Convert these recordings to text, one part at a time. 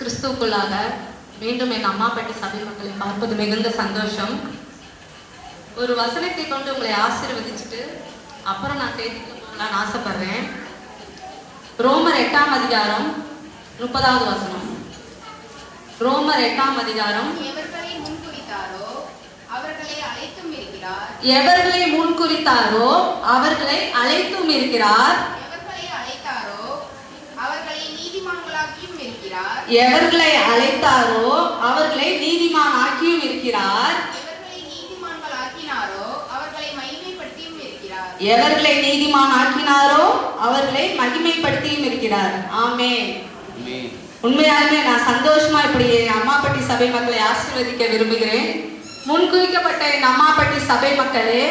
கிறிஸ்துவுக்குள்ளாக மீண்டும் என் அம்மாப்பட்டி சபை மக்களை பார்ப்பது மிகுந்த சந்தோஷம். ஒரு வசனத்தை கொண்டு உங்களை ஆசீர்வதிச்சுட்டு அப்புறம் நான் செய்திக்கு போகலான்னு ஆசைப்படுறேன். ரோமர் 8ஆம் அதிகாரம் 30வது வசனம். ரோமர் 8ஆம் அதிகாரம். எவர்களை முன்குறித்தாரோ அவர்களை அழைத்தும் இருக்கிறார். எவர்களை முன்குறித்தாரோ அவர்களை அழைத்தும் இருக்கிறார். எவர்களை அழைத்தாரோ அவர்களை நீதிமான்களாக்கியும் இருக்கிறார். எவர்களை அழைத்தாரோ அவர்களை நீதிமானாக்கியும் இருக்கிறார். எவர்களை நீதிமான்களாக்கினாரோ அவர்களை மகிமைப்படுத்தியும் இருக்கிறார். எவர்களை நீதிமானாக்கினாரோ அவர்களை மகிமைப்படுத்தியும் இருக்கிறார். ஆமென். உண்மையாலுமே நான் சந்தோஷமா இப்படி என் அம்மாப்பட்டி சபை மக்களை ஆசீர்வதிக்க விரும்புகிறேன். முன்குறிக்கப்பட்ட என் அம்மாப்பட்டி சபை மக்களே,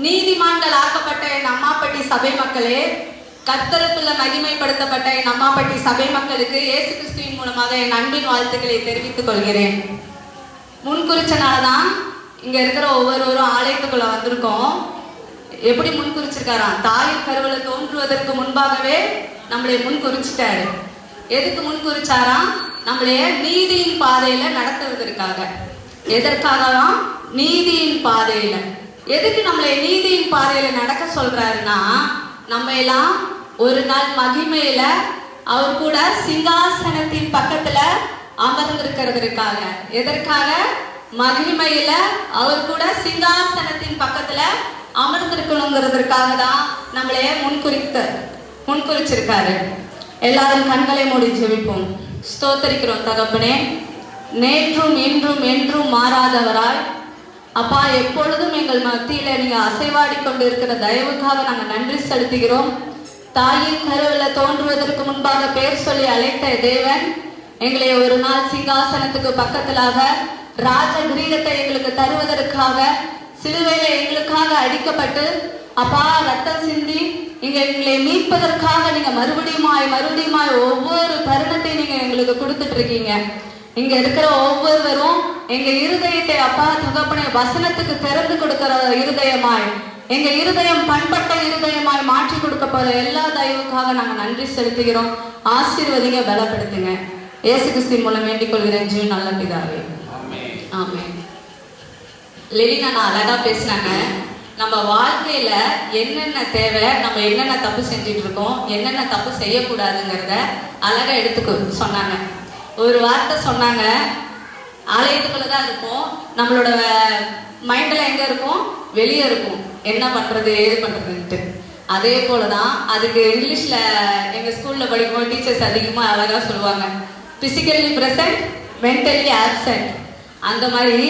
நீதிமான்கள் ஆக்கப்பட்ட என் அம்மாப்பட்டி சபை மக்களே, கர்த்தருக்குள்ள மகிமைப்படுத்தப்பட்ட என் அம்மாப்பட்டி சபை மக்களுக்கு இயேசு கிறிஸ்துவின் மூலமாக என் அன்பின் வாழ்த்துக்களை தெரிவித்துக் கொள்கிறேன். முன்குறிச்சனாலதான் இங்க இருக்கிற ஒவ்வொருவரும் ஆலயத்துக்குள்ள வந்திருக்கோம். எப்படி முன்குறிச்சிருக்காராம்? தாயின் கருவில தோன்றுவதற்கு முன்பாகவே நம்மளை முன்குறிச்சிட்டாரு. எதுக்கு முன்குறிச்சாராம்? நம்மளைய நீதியின் பாதையில நடத்துவதற்காக. எதற்காகலாம்? நீதியின் பாதையில. எதுக்கு நம்மளை நீதியின் பாதையில நடக்க சொல்றாருன்னா, நம்ம எல்லாம் ஒரு நாள் மகிமையில அவர் கூட சிங்காசனத்தின் பக்கத்துல அமர்ந்திருக்கிறதுக்காக. எதற்காக? மகிமையில அவர் கூட சிங்காசனத்தின் பக்கத்துல அமர்ந்திருக்கணுங்கிறதுக்காக தான் நம்மளைய முன்குறிச்சிருக்காரு. எல்லாரும் கண்களை மூடி ஜெபிப்போம். ஸ்தோத்தரிக்கிறோம் தகப்பனே, நேற்றும் இன்றும் என்றும் மாறாதவராய் அப்பா, எப்பொழுதும் எங்கள் மத்தியில நீங்க அசைவாடி கொண்டு இருக்கிற தயவுக்காக நாங்கள் நன்றி செலுத்துகிறோம். தாயின் கருவில தோன்றுவதற்கு முன்பாக பேர் சொல்லி அழைத்த தேவன் எங்களை ஒரு நாள் சிங்காசனத்துக்கு பக்கத்திலாக ராஜ கிரீடத்தை எங்களுக்கு தருவதற்காக சிலுவையில எங்களுக்காக அடிக்கப்பட்டு அப்பா ரத்தம் சிந்தி எங்களை மீட்பதற்காக நீங்க மறுபடியுமாய் ஒவ்வொரு தருணத்தை நீங்க எங்களுக்கு கொடுத்துட்டு இருக்கீங்க. இங்க இருக்கிற ஒவ்வொருவரும் எங்க இருதயத்தை அப்பா தகப்பனை வசனத்துக்கு திறந்து கொடுக்கிற இருதயமாய், எங்க இருதயம் பண்பட்ட இருதயமாய் மாற்றி கொடுக்க போற எல்லா தயவுக்காக நாங்க நன்றி செலுத்துகிறோம். ஆசீர்வதிங்க, பலப்படுத்துங்க. இயேசு கிறிஸ்துவின் மூலம் வேண்டிக் கொள்கிறேன் ஜீவன் நல்ல பிதாவே. ஆமென். லெலினா அழகா பேசினாங்க. நம்ம வாழ்க்கையில என்னென்ன தேவை, நம்ம என்னென்ன தப்பு செஞ்சுட்டு இருக்கோம், என்னென்ன தப்பு செய்யக்கூடாதுங்கிறத அழகா எடுத்துக்க சொன்னாங்க. ஒரு வார்த்தை சொன்னாங்க, ஆலயத்துக்குள்ளதான் இருப்போம், நம்மளோட மைண்ட்ல எங்க இருக்கும்? வெளியே இருக்கும், என்ன பண்றது ஏது பண்றதுன்ட்டு. அதே போலதான் அதுக்கு இங்கிலீஷ்ல எங்க ஸ்கூல்ல படிக்கும்போது டீச்சர்ஸ் அதிகமா அழகா சொல்லுவாங்க, பிசிக்கலி பிரசன்ட் மென்டலி ஆப்சென்ட். அந்த மாதிரி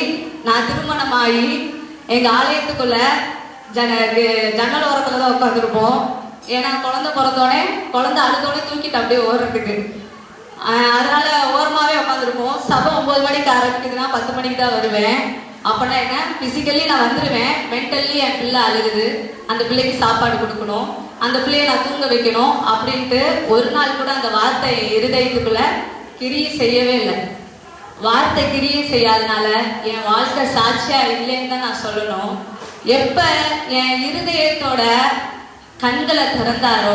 நான் திருமணமாகி எங்க ஆலயத்துக்குள்ள ஜன்னல் ஓரத்துல தான் உட்காந்துருப்போம். ஏன்னா குழந்தை பிறந்தோடனே குழந்தை அழுதோடனே தூக்கிட்டு அப்படியே ஓடுறதுக்கு, அதனால ஓரமாவே உட்காந்துருப்போம். சபை 9 மணிக்கு ஆரம்பிக்குதுன்னா 10 மணிக்கு தான் வருவேன். அப்படின்னா என்ன, பிசிக்கலி நான் வந்துடுவேன், மென்டலி என் பிள்ளை அழுகுது, அந்த பிள்ளைக்கு சாப்பாடு கொடுக்கணும், அந்த பிள்ளையை நான் தூங்க வைக்கணும் அப்படின்ட்டு ஒரு நாள் கூட அந்த வார்த்தை இருதயத்துக்குள்ள கிரியை செய்யவே இல்லை. வார்த்தை கிரியை செய்யாதனால என் வாழ்க்கை சாட்சியா இல்லைன்னு தான் நான் சொல்லணும். எப்ப என் இருதயத்தோட கண்களை திறந்தாரோ,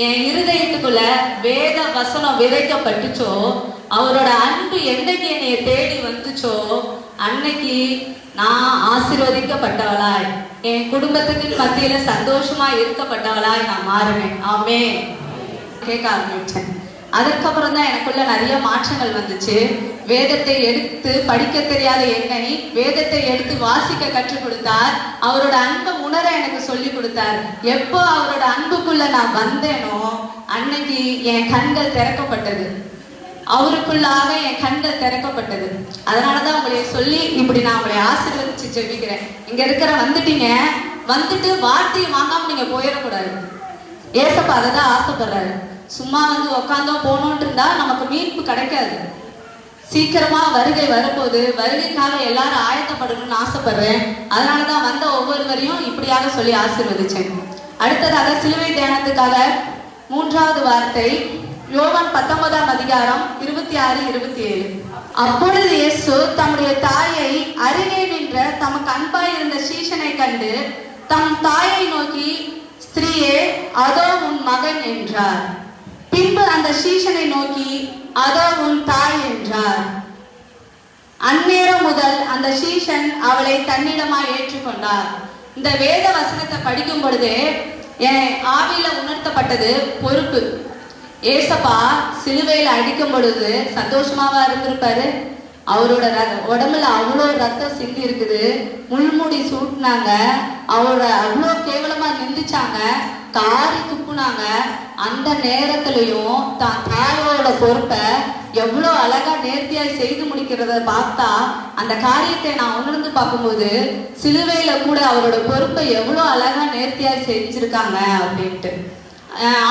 என் இருதயத்துக்குள்ள வேத வசனம் விதைக்கப்பட்டுச்சோ, அவரோட அன்பு என்னைக்கு என்னைய தேடி வந்துச்சோ, அன்னைக்கு நான் ஆசீர்வதிக்கப்பட்டவளாய், என் குடும்பத்துக்கு மத்தியில சந்தோஷமா இருக்கப்பட்டவளாய் நான் மாறினேன். ஆமென். கேட்க ஆரம்பிச்சேன். அதுக்கப்புறம் தான் எனக்குள்ள நிறைய மாற்றங்கள் வந்துச்சு. வேதத்தை எடுத்து படிக்க தெரியாத என்னை வேதத்தை எடுத்து வாசிக்க கற்றுக் கொடுத்தார். அவரோட அன்பை உணர எனக்கு சொல்லி கொடுத்தார். எப்போ அவரோட அன்புக்குள்ள நான் வந்தேனோ அன்னைக்கு என் கண்கள் திறக்கப்பட்டது, அவருக்குள்ளாக என் கண்கள் திறக்கப்பட்டது. அதனாலதான் உங்களை சொல்லி இப்படி நான் உங்களை ஆசீர்வதிச்சு ஜெபிக்கிறேன். இங்க இருக்கிற வந்துட்டு வார்த்தையை வாங்காம நீங்க போயிடக்கூடாது. ஏசப்பா அதை தான் ஆசைப்படுறாரு. சும்மா வந்து உக்காந்தோம் போனோன்ட்டு இருந்தா நமக்கு மீட்பு கிடைக்காது. சீக்கிரமா வருகை வரும்போது வருகைக்காக எல்லாரும் ஆயத்தப்படணும்னு ஆசைப்படுறேன். அதனாலதான் வந்த ஒவ்வொருவரையும் இப்படியாக சொல்லி ஆசீர்வதிச்சேன். அடுத்ததாக சிலுவை தியானத்துக்காக 3வது வார்த்தை யோவான் 19ஆம் அதிகாரம் 26-27. அப்பொழுது இயேசு தம்முடைய தாயை அருகே நின்ற தமக்கு அன்பாய் இருந்த சீஷனை கண்டு தம் தாயை நோக்கி, ஸ்திரீயே, அதோ உன் மகன் என்றார். பின்பு அந்த சீஷனை நோக்கி அதோ உன் தாய் என்றார். அந்நேரம் முதல் அந்த சீஷன் அவளை தன்னிடமாய் ஏற்றுக்கொண்டார். இந்த வேத வசனத்தை படிக்கும் பொழுது என் ஆவியில உணர்த்தப்பட்டது பொறுப்பு. ஏசப்பா சிலுவையில் அடிக்கும் பொழுது சந்தோஷமாவா இருந்திருப்பாரு? அவரோட உடம்புல அவ்வளோ ரத்தம் சிந்தி இருக்குது, முள்முடி சூட்டினாங்க, அவரோட அவ்வளோ கேவலமா நிந்திச்சாங்க, காரி துப்புனாங்க. அந்த நேரத்திலையும் தான் தாயோட பொறுப்பை எவ்வளோ அழகா நேர்த்தியாய் செய்து முடிக்கிறத பார்த்தா அந்த காரியத்தை நான் உணர்ந்து பார்க்கும்போது சிலுவையில கூட அவரோட பொறுப்பை எவ்வளோ அழகா நேர்த்தியாய் செஞ்சிருக்காங்க அப்படின்ட்டு.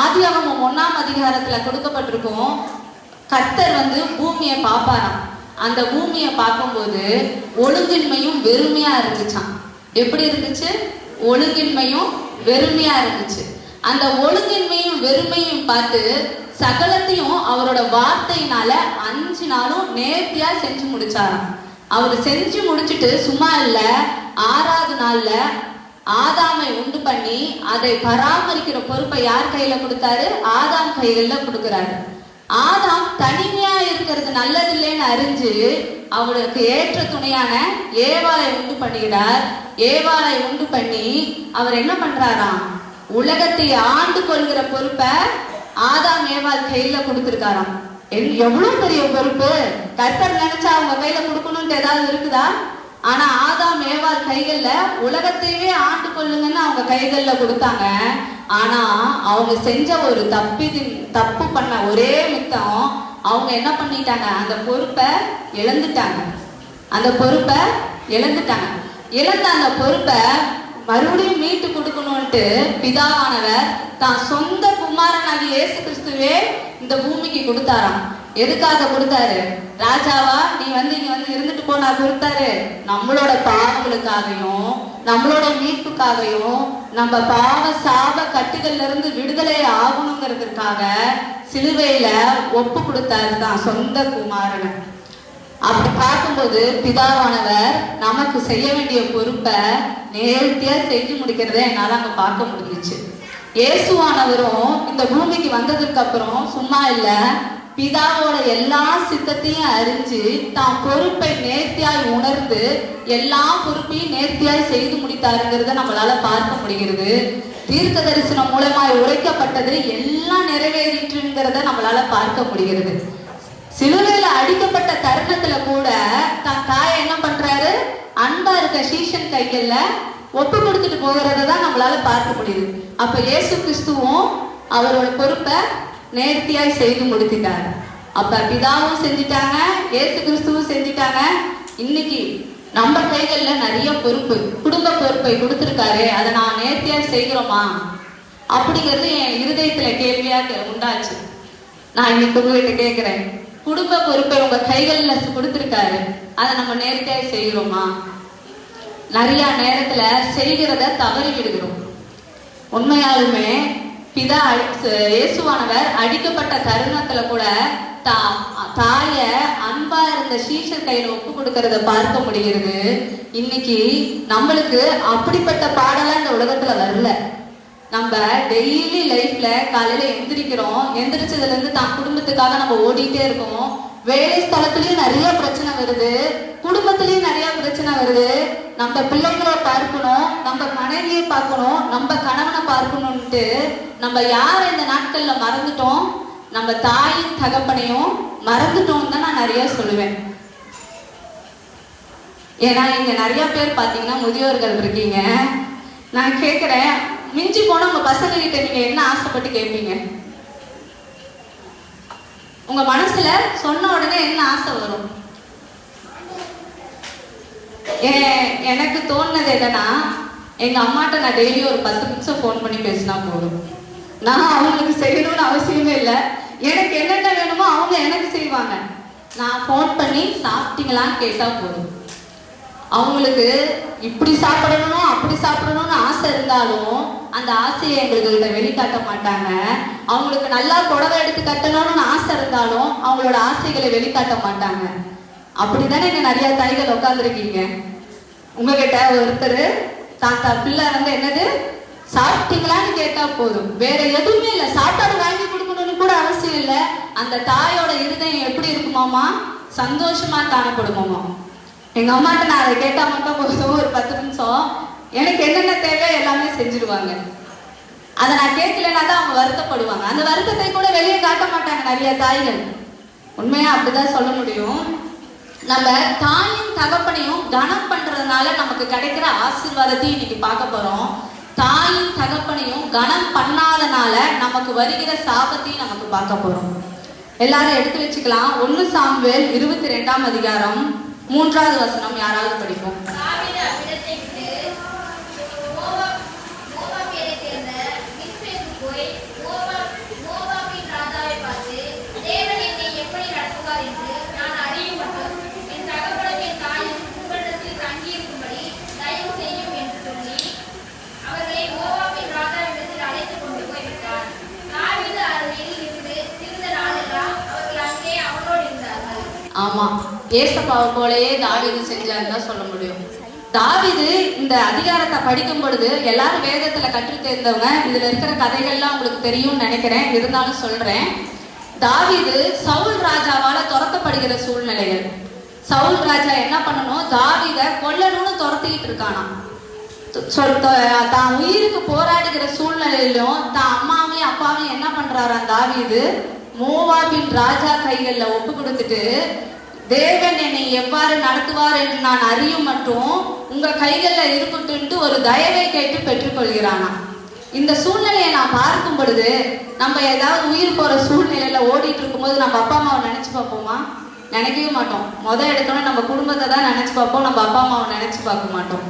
ஆதியாகமம் 1ஆம் அதிகாரத்துல கொடுக்கப்பட்டிருக்கும், கர்த்தர் பூமியை பார்ப்பாராம். அந்த பூமியை பார்க்கும்போது ஒழுங்கின்மையும் வெறுமையா இருந்துச்சான். எப்படி இருந்துச்சு? ஒழுங்கின்மையும் வெறுமையா இருந்துச்சு. அந்த ஒழுங்கின்மையும் வெறுமையும் பார்த்து சகலத்தையும் அவரோட வார்த்தையினால 5 நாளும் நேர்த்தியா செஞ்சு முடிச்சாராம். அவர் செஞ்சு முடிச்சுட்டு சும்மா இல்ல, 6ஆவது நாள்ல ஆதாமை உண்டு பண்ணி அதை பராமரிக்கிற பொறுப்பை யார் கையில கொடுத்தாரு? ஆதாம் கையில கொடுக்கிறாரு. ஆதாம் தனிமையா இருக்கிறது நல்லதில்லைன்னு அறிஞ்சு அவளுக்கு ஏற்ற துணையான ஏவாளை உண்டு பண்ணுகிறார். ஏவாளை உண்டு பண்ணி அவர் என்ன பண்றாராம்? உலகத்தை ஆண்டு கொள்கிற பொறுப்பை ஆதாம் ஏவாள் கையில கொடுத்திருக்காராம். எவ்வளவு பெரிய பொறுப்பு! கர்த்தர் நினைச்சா அவங்க கையில கொடுக்கணும்னு ஏதாவது இருக்குதா? ஆனா ஆதாம் ஏவாள் கைகள்ல உலகத்தையே ஆண்டு கொள்ளுங்கன்னு அவங்க கைகள்ல கொடுத்தாங்க. ஆனா அவங்க செஞ்ச ஒரு தப்பு பண்ண ஒரே மித்தம் அவங்க என்ன பண்ணிட்டாங்க? அந்த பொறுப்பை இழந்துட்டாங்க. இழந்த அந்த பொறுப்பை மறுபடியும் மீட்டு கொடுக்கணும்ட்டு பிதாவானவர் தான் சொந்த குமாரனாகிய இயேசு கிறிஸ்துவே இந்த பூமிக்கு கொடுத்தாராம். எதுக்காக கொடுத்தாரு? ராஜாவா நீ இங்க இருந்துட்டு போனா கொடுத்தாரு? நம்மளோட பாவங்களுக்காகவும் நம்மளோட மீட்புக்காகவும் நம்ம பாவ சாப கட்டுகள்ல இருந்து விடுதலை ஆகணுங்கிறதுக்காக சிலுவையில ஒப்பு கொடுத்தாரு தான் சொந்த குமாரனை. அப்படி பார்க்கும்போது பிதாவானவர் நமக்கு செய்ய வேண்டிய பொறுப்பை நேர்த்தியா செஞ்சு முடிக்கிறத என்னால அங்க பார்க்க முடிஞ்சிச்சு. இயேசுவானவரும் இந்த பூமிக்கு வந்ததுக்கு அப்புறம் சும்மா இல்ல, பிதாவோட எல்லா சித்தத்தையும் அறிஞ்சு தான் பொறுப்பை நேர்த்தியாய் உணர்ந்து எல்லா பொறுப்பையும் நேர்த்தியாய் செய்து முடித்தாருங்கிறத நம்மளால பார்க்க முடிகிறது. தீர்க்க தரிசனம் மூலமாய் உரைக்கப்பட்டது எல்லாம் நிறைவேறிட்டுங்கிறத நம்மளால பார்க்க முடிகிறது. சிலுவையில அடிக்கப்பட்ட தருணத்துல கூட தான் தாயை என்ன பண்றாரு? அன்பா இருக்க சீஷன் கைகள்ல ஒப்பு கொடுத்துட்டு போகிறத தான் நம்மளால பார்க்க முடியுது. அப்ப இயேசு கிறிஸ்துவும் அவரோட பொறுப்பை நேர்த்தியாய் செய்து முடித்திட்டாரு. அப்ப பிதாவும் செஞ்சிட்டாங்க, இயேசு கிறிஸ்துவும் செஞ்சிட்டாங்க. இன்னைக்கு நம்ம கைகள்ல நிறைய பொறுப்பு, குடும்ப பொறுப்பை கொடுத்திருக்காரு. அதை நான் நேர்த்தியாய் செய்கிறோமா அப்படிங்கிறது என் இருதயத்துல கேள்வியா உண்டாச்சு. நான் இன்னைக்கு உங்ககிட்ட கேட்கிறேன், குடும்ப பொறுப்பை உங்க கைகள்ல கொடுத்திருக்காரு, அதை நம்ம நேர்த்தியாய் செய்கிறோமா? நிறைய நேரத்துல செய்கிறத தவறி விடுகிறோம். உண்மையாலுமே பிதா இயேசுவானவர் அடிக்கப்பட்ட தருணத்துல கூட தாய அன்பா இருந்த சீஷர் கையில ஒப்பு கொடுக்கறத பார்க்க முடிகிறது. இன்னைக்கு நம்மளுக்கு அப்படிப்பட்ட பாடலாம் இந்த உலகத்துல வரல. நம்ம டெய்லி லைஃப்ல காலையில எந்திரிக்கிறோம், எந்திரிச்சதுல இருந்து தான் குடும்பத்துக்காக நம்ம ஓடிட்டே இருக்கோம். வேலை ஸ்தலத்திலயும் நிறைய பிரச்சனை வருது, குடும்பத்திலயும் நிறைய பிரச்சனை வருது. நம்ம பிள்ளைகளை பார்க்கணும், நம்ம மனைவியை பார்க்கணும், நம்ம கணவனை பார்க்கணும்ட்டு நம்ம யார இந்த நாட்கள்ல மறந்துட்டோம்? நம்ம தாயின் தகப்பனையும் மறந்துட்டோம் தான் நான் நிறைய சொல்லுவேன். ஏன்னா இங்க நிறைய பேர் பாத்தீங்கன்னா முதியோர்கள் இருக்கீங்க. நான் கேட்கிறேன், மிஞ்சி போன உங்க பசங்க கிட்ட நீங்க என்ன ஆசைப்பட்டு கேட்பீங்க? உங்க மனசுல சொன்ன உடனே என்ன ஆசை வரும்? எனக்கு தோணுனது என்னன்னா, எங்க அம்மாட்ட நான் டெய்லி ஒரு 10 நிமிஷம் போன் பண்ணி பேசினா போதும். நான் அவங்களுக்கு செய்யணும்னு அவசியமே இல்லை. எனக்கு என்னென்ன வேணுமோ அவங்க எனக்கு செய்வாங்க. நான் போன் பண்ணி சாப்பிட்டீங்களான்னு கேட்டா போதும். அவங்களுக்கு இப்படி சாப்பிடணும் அப்படி சாப்பிடணும்னு ஆசை இருந்தாலும் அந்த ஆசையை எங்கள்கிட்ட வெளிக்காட்ட மாட்டாங்க. அவங்களுக்கு நல்லா புடவை எடுத்து கட்டணும்னு ஆசை இருந்தாலும் அவங்களோட ஆசைகளை வெளிக்காட்ட மாட்டாங்க. அப்படித்தானே இங்க நிறைய தாய்கள் உட்காந்துருக்கீங்க. உங்ககிட்ட ஒருத்தர் தாத்தா பிள்ளை என்னது சாப்பிட்டீங்களான்னு கேட்டா போதும், வேற எதுவுமே இல்லை. சாப்பாடு வாங்கி கொடுக்கணும்னு கூட அவசியம் இல்லை. அந்த தாயோட இருதயம் எப்படி இருக்குமாமா? சந்தோஷமா காணப்படுமாமா. எங்க அம்மாட்ட நான் அதை கேட்டா மட்டும் போதும், ஒரு 10 நிமிஷம் எனக்கு என்னென்ன தேவையோ எல்லாமே செஞ்சிருவாங்க. அதை நான் கேட்கலன்னா தான் அவங்க வருத்தப்படுவாங்க. அந்த வருத்தத்தை கூட வெளியே காட்ட மாட்டாங்க நிறைய தாய்கள். உண்மையா அப்படிதான் சொல்ல முடியும். நம்ம தாயும் தகப்பனையும் கனம் பண்றதுனால நமக்கு கிடைக்கிற ஆசீர்வாதத்தையும் இன்னைக்கு பார்க்க போறோம். தாயும் தகப்பனையும் கனம் பண்ணாதனால நமக்கு வருகிற சாபத்தையும் நமக்கு பார்க்க போறோம். எல்லாரும் எடுத்து வச்சுக்கலாம். 1 சாமுவேல் 22ஆம் அதிகாரம் 3வது வசனம் யாராவது படிப்போம். ஆமா, ஏசப்பாவை போலயே தாவீது செஞ்சாருன்னு தான் சொல்ல முடியும். தாவீது இந்த அதிகாரத்தை படிக்கும் பொழுது, எல்லாரும் வேதத்துல கற்று தேர்ந்தவங்க, இதுல இருக்கிற கதைகள்லாம் உங்களுக்கு தெரியும்னு நினைக்கிறேன், இருந்தாலும் சொல்றேன். தாவீது சவுல் ராஜாவால துரத்தப்படுகிற சூழ்நிலைகள். சவுல் ராஜா என்ன பண்ணணும், தாவீத கொல்லணும்னு துரத்திக்கிட்டு இருக்கானா. தான் உயிருக்கு போராடுகிற சூழ்நிலையிலும் தான் அம்மாவையும் அப்பாவையும் என்ன பண்றாராம் தாவீது, மோவாபின் ராஜா கைகள்ல ஒப்பு கொடுத்துட்டு, தேவன் என்னை எவ்வாறு நடத்துவார் என்று நான் அறியும் மற்றும் உங்க கைகள்ல இருக்கட்டும்ட்டு ஒரு தயவை கேட்டு பெற்றுக்கொள்கிறானா. இந்த சூழ்நிலையை நான் பார்க்கும் பொழுது, நம்ம ஏதாவது உயிர் போற சூழ்நிலையில ஓடிட்டு இருக்கும்போது நம்ம அப்பா அம்மாவை நினைச்சு பார்ப்போமா? நினைக்கவே மாட்டோம். எடுத்தோன்னே நம்ம குடும்பத்தை தான் நினைச்சு பார்ப்போம், நம்ம அப்பா அம்மாவை நினைச்சு பார்க்க மாட்டோம்.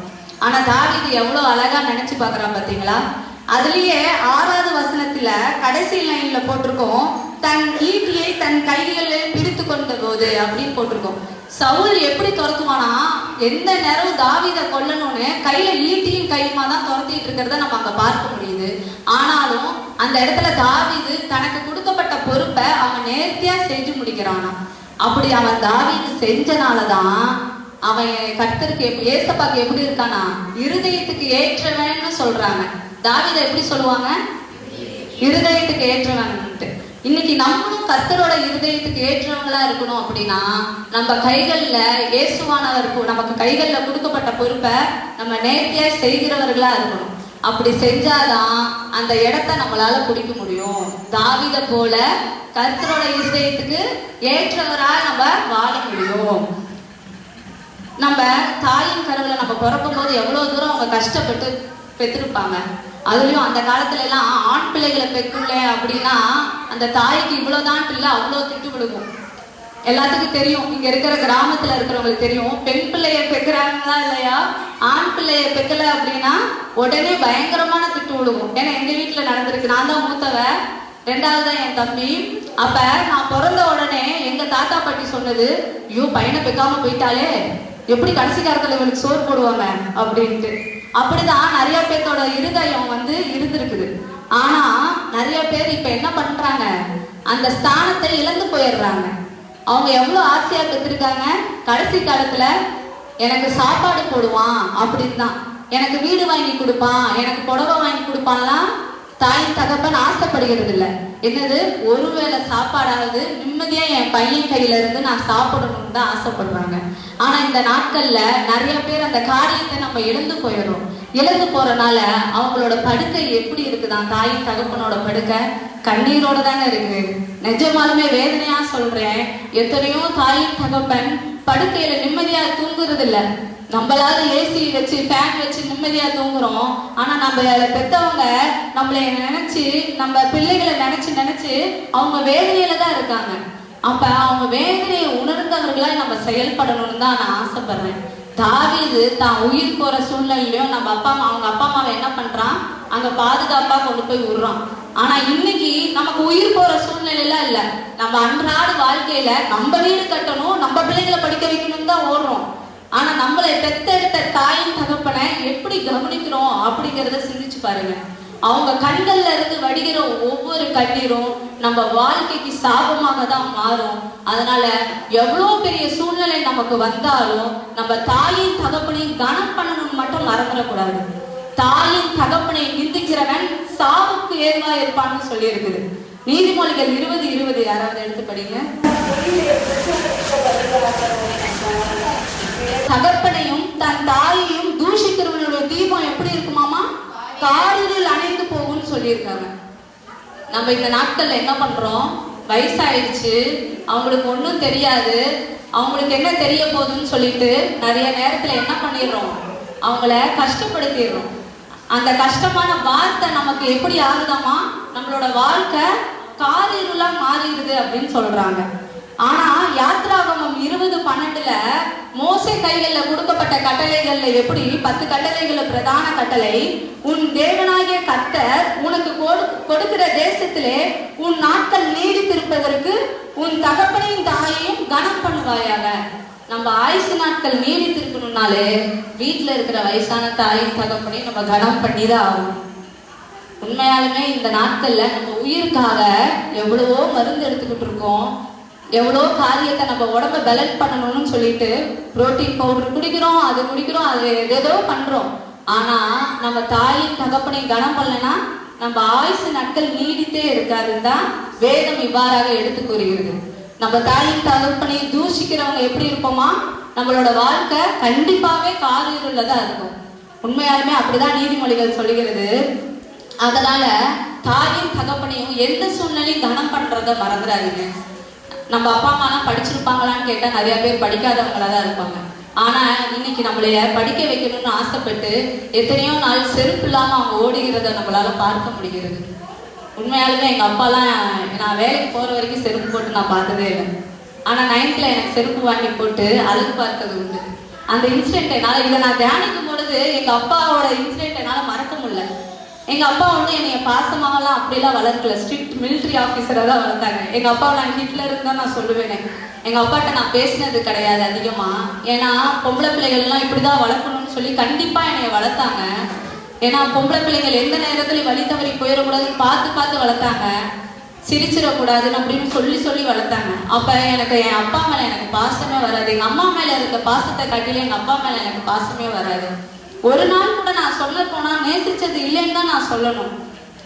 ஆனா தாவீது எவ்வளவு அழகா நினைச்சு பார்க்கறான் பாத்தீங்களா? அதுலயே 6வது வசனத்துல கடைசி லைன்ல போட்டிருக்கோம், தன் ஈட்டியை தன் கைகளில் பிடித்து கொண்ட போது அப்படின்னு போட்டிருக்கோம். சவுல் எப்படி துரத்துவானா, எந்த நேரம் தாவீதை கொல்லணும்னு கையில ஈட்டியும் கையுமா தான் துரத்திட்டு இருக்கிறத நம்ம அங்க பார்க்க முடியுது. ஆனாலும் அந்த இடத்துல தாவீது தனக்கு கொடுக்கப்பட்ட பொறுப்பை அவன் நேர்த்தியா செஞ்சு முடிக்கிறானா. அப்படி அவன் தாவீது செஞ்சனாலதான் அவன் கர்த்தருக்கு ஏசப்பாக்கு எப்படி இருக்கானா, இருதயத்துக்கு ஏற்றவன்னு சொல்றாங்க. தாவீதை எப்படி சொல்லுவாங்க? இருதயத்துக்கு ஏற்றவன்ட்டு. இன்னைக்கு நம்மளும் கர்த்தரோட இருதயத்துக்கு ஏற்றவங்களா இருக்கணும் அப்படின்னா, நம்ம கைகள்ல இயேசுவானவருக்கு நமக்கு கைகள்ல கொடுக்கப்பட்ட பொறுப்பை நம்ம நேர்த்தியா செய்கிறவர்களா இருக்கணும். அப்படி செஞ்சாதான் அந்த இடத்த நம்மளால பிடிக்க முடியும். தாவீதை போல கர்த்தரோட இருதயத்துக்கு ஏற்றவரா நம்ம வாழ முடியும். நம்ம தாயின் கருவில் நம்ம பிறக்கும் போது எவ்வளவு தூரம் அவங்க கஷ்டப்பட்டு பெற்றிருப்பாங்க. அதுலயும் அந்த காலத்துல எல்லாம் ஆண் பிள்ளைகளை பெற்றுள்ள அப்படின்னா அந்த தாய்க்கு இவ்வளவுதான் இல்லை, அவ்வளோ திட்டு விடுவோம். எல்லாத்துக்கும் தெரியும், இங்க இருக்கிற கிராமத்துல இருக்கிறவங்களுக்கு தெரியும், பெண் பிள்ளைய பெக்கிறாங்களா இல்லையா, ஆண் பிள்ளைய பெக்கல அப்படின்னா உடனே பயங்கரமான திட்டு விடுவோம். ஏன்னா எங்க வீட்டுல நடந்திருக்கு. நான் தான் மூத்தவ, 2வது தான் என் தம்பி. அப்ப நான் பிறந்த உடனே எங்க தாத்தா பாட்டி சொன்னது, ஐயோ பையனை பெக்காம போயிட்டாலே, எப்படி கடைசி காலத்துல இவனுக்கு சோறு போடுவாங்க அப்படின்ட்டு. அப்படிதான் நிறைய பேர்த்தோட இருதயம் இருந்திருக்குது. ஆனா நிறைய பேர் இப்ப என்ன பண்றாங்க, அந்த ஸ்தானத்தை இழந்து போயிடுறாங்க. அவங்க எவ்வளவு ஆசையா பெற்றிருக்காங்க, கடைசி காலத்துல எனக்கு சாப்பாடு போடுவான் அப்படின்னு தான், எனக்கு வீடு வாங்கி கொடுப்பான், எனக்கு புடவை வாங்கி கொடுப்பான்லாம் தாயின் தகப்பன் ஆசைப்படுகிறது இல்லை. என்னது, ஒருவேளை சாப்பாடாவது நிம்மதியா என் பையன் கையில இருந்து நான் சாப்பிடணும்னு தான் ஆசைப்படுறாங்க. ஆனா இந்த நாட்கள்ல நிறைய பேர் அந்த காரியத்தை நம்ம இழந்து போயிடும். இழந்து போறனால அவங்களோட படுக்கை எப்படி இருக்குதான், தாயின் தகப்பனோட படுக்கை கண்ணீரோட தானே இருக்கு. நிஜமாலுமே வேதனையா சொல்றேன், எத்தனையோ தாயின் தகப்பன் படுக்கையில நிம்மதியா தூங்குறது இல்ல. நம்மளாவது ஏசி வச்சு ஃபேன் வச்சு நிம்மதியா தூங்குறோம். ஆனா நம்ம பெத்தவங்க நம்மளை நினைச்சு, நம்ம பிள்ளைகளை நினைச்சு அவங்க வேதனையில தான் இருக்காங்க. அப்ப அவங்க வேதனையை உணர்ந்தவர்களா நம்ம செயல்படணும்னு தான் நான் ஆசைப்படுறேன். தாவீது தான் உயிர் போற சூழ்நிலையிலும் நம்ம அவங்க அப்பா அம்மாவை என்ன பண்றான், அங்க பாதுகாப்பா கொண்டு போய் விடுறான். ஆனா இன்னைக்கு நமக்கு உயிர் போற சூழ்நிலையில இல்ல, நம்ம அன்றாட வாழ்க்கையில நம்ம வீடு கட்டணும், நம்ம பிள்ளைகளை படிக்க வைக்கணும்னு தான் ஓடுறோம். ஆனா நம்மளை பெத்தெடுத்த தாயின் தகப்பனை எப்படி கவனிக்கிறோம் அப்படிங்கிறத சிந்திச்சு பாருங்க. அவங்க கண்கள்ல இருந்து வடிகிற ஒவ்வொரு கண்ணீரும் நம்ம வாழ்க்கைக்கு சாபமாக தான் மாறும். அதனால எவ்வளோ பெரிய சூழ்நிலை நமக்கு வந்தாலும் நம்ம தாயின் தகப்பனையும் கனம் பண்ணணும்னு மட்டும் மறந்துடக்கூடாது. தாயின் தகப்பனை நிந்திக்கிறவன் சாவுக்கு ஏதுவா இருப்பான்னு சொல்லி இருக்குது. நீதிமொழிகள் 20:20 யாராவது எடுத்து படிங்க. தகப்பனையும் தன் தாயையும் தூஷிக்கிறவனுடைய தீபம் எப்படி இருக்குமாமா? காரில் அணைந்து போகும்னு சொல்லியிருக்காங்க. நம்ம இந்த நாட்கள்ல என்ன பண்றோம்? வயசாயிடுச்சு, அவங்களுக்கு ஒன்றும் தெரியாது, அவங்களுக்கு என்ன தெரிய போகுதுன்னு சொல்லிட்டு நிறைய நேரத்துல என்ன பண்ணிடுறோம்? அவங்கள கஷ்டப்படுத்திடுறோம். அந்த கஷ்டமான வார்த்தை நமக்கு எப்படி ஆகுதாமா? நம்மளோட வாழ்க்கை காரிருளா மாறிடுது அப்படின்னு சொல்றாங்க. ஆனா யாத்ராகமம் 20:12 மோசே கைகள்ல கொடுக்கப்பட்ட கட்டளைகள்ல எப்படி 10 கட்டளைகள் பிரதான கட்டளை, உன் தேவனாகிய கர்த்தர் உனக்கு கொடுக்கிற தேசத்திலே உன் நாட்கள் நீடித்திருப்பதற்கு உன் தகப்பனையும் தாயையும் கனம் பண்ணுவாயாக. நம்ம ஆயுசு நாட்கள் நீடித்திருக்கணும்னாலே வீட்டுல இருக்கிற வயசான தாயும் தகப்பனையும் நம்ம கனம் பண்ணிதான் ஆகணும். உண்மையாலுமே இந்த நாட்கள்ல நம்ம உயிருக்காக எவ்வளவோ மருந்து எடுத்துக்கிட்டு இருக்கோம், எவ்வளோ காரியத்தை நம்ம உடம்ப பேலன்ஸ் பண்ணணும்னு சொல்லிட்டு புரோட்டீன் பவுடர் குடிக்கிறோம், அது குடிக்கிறோம், அது ஏதோ பண்றோம். ஆனா நம்ம தாயின் தகப்பனை கனம் பண்ணலன்னா நம்ம ஆயுசு நாட்கள் நீடித்தே இருக்காதுன்னு தான் வேதம் இவ்வாறாக எடுத்து கூறுகிறது. நம்ம தாயின் தகப்பனை தூஷிக்கிறவங்க எப்படி இருப்போமா? நம்மளோட வாழ்க்கை கண்டிப்பாவே காரிருள்ளதா இருக்கும். உண்மையாலுமே அப்படிதான் நீதிமொழிகள் சொல்லுகிறது. அதனால தாயின் தகப்பனையும் எந்த சூழ்நிலையும் கனம் பண்றத மறந்துடாதீங்க. நம்ம அப்பா அம்மாலாம் படிச்சிருப்பாங்களான்னு கேட்டா நிறைய பேர் படிக்காதவங்களா தான் இருப்பாங்க. ஆனா இன்னைக்கு நம்மளைய படிக்க வைக்கணும்னு ஆசைப்பட்டு எத்தனையோ நாள் செருப்பு இல்லாம அவங்க ஓடுகிறத நம்மளால பார்க்க முடிகிறது. உண்மையாலுமே எங்க அப்பாலாம் நான் வேலைக்கு போற வரைக்கும் செருப்பு போட்டு நான் பார்த்ததே இல்லை. ஆனா 9th எனக்கு செருப்பு வாங்கி போட்டு அழுகு பார்த்தது உண்டு. அந்த இன்சிடென்ட் என்னால, இதை நான் தியானிக்கும் பொழுது எங்க அப்பாவோட இன்சிடென்ட் என்னால மறக்க முடியல. எங்க அப்பா வந்து என்னைய பாசமாகலாம் அப்படிலாம் வளர்க்கல, ஸ்ட்ரிக்ட் மிலிட்ரி ஆஃபீஸரா தான் வளர்த்தாங்க. எங்க அப்பாவை நான் ஹிட்லர் தான் நான் சொல்லுவேனே. எங்க அப்பாட்ட நான் பேசினது கிடையாது அதிகமா. ஏன்னா பொம்பளை பிள்ளைகள்லாம் இப்படிதான் வளர்க்கணும்னு சொல்லி கண்டிப்பா என்னைய வளர்த்தாங்க. ஏன்னா பொம்பளை பிள்ளைகள் எந்த நேரத்துலயும் வழி தவறி போயிடக்கூடாதுன்னு பார்த்து பார்த்து வளர்த்தாங்க, சிரிச்சிடக்கூடாதுன்னு அப்படின்னு சொல்லி சொல்லி வளர்த்தாங்க. அப்ப எனக்கு என் அப்பா மேல எனக்கு பாசமே வராது. எங்க அம்மா மேல இருக்க பாசத்தை காட்டில எங்க அப்பா மேல எனக்கு பாசமே வராது. ஒரு நாள் கூட நான் சொல்ல போனா நேசிச்சது இல்லைன்னு தான் நான் சொல்லணும்.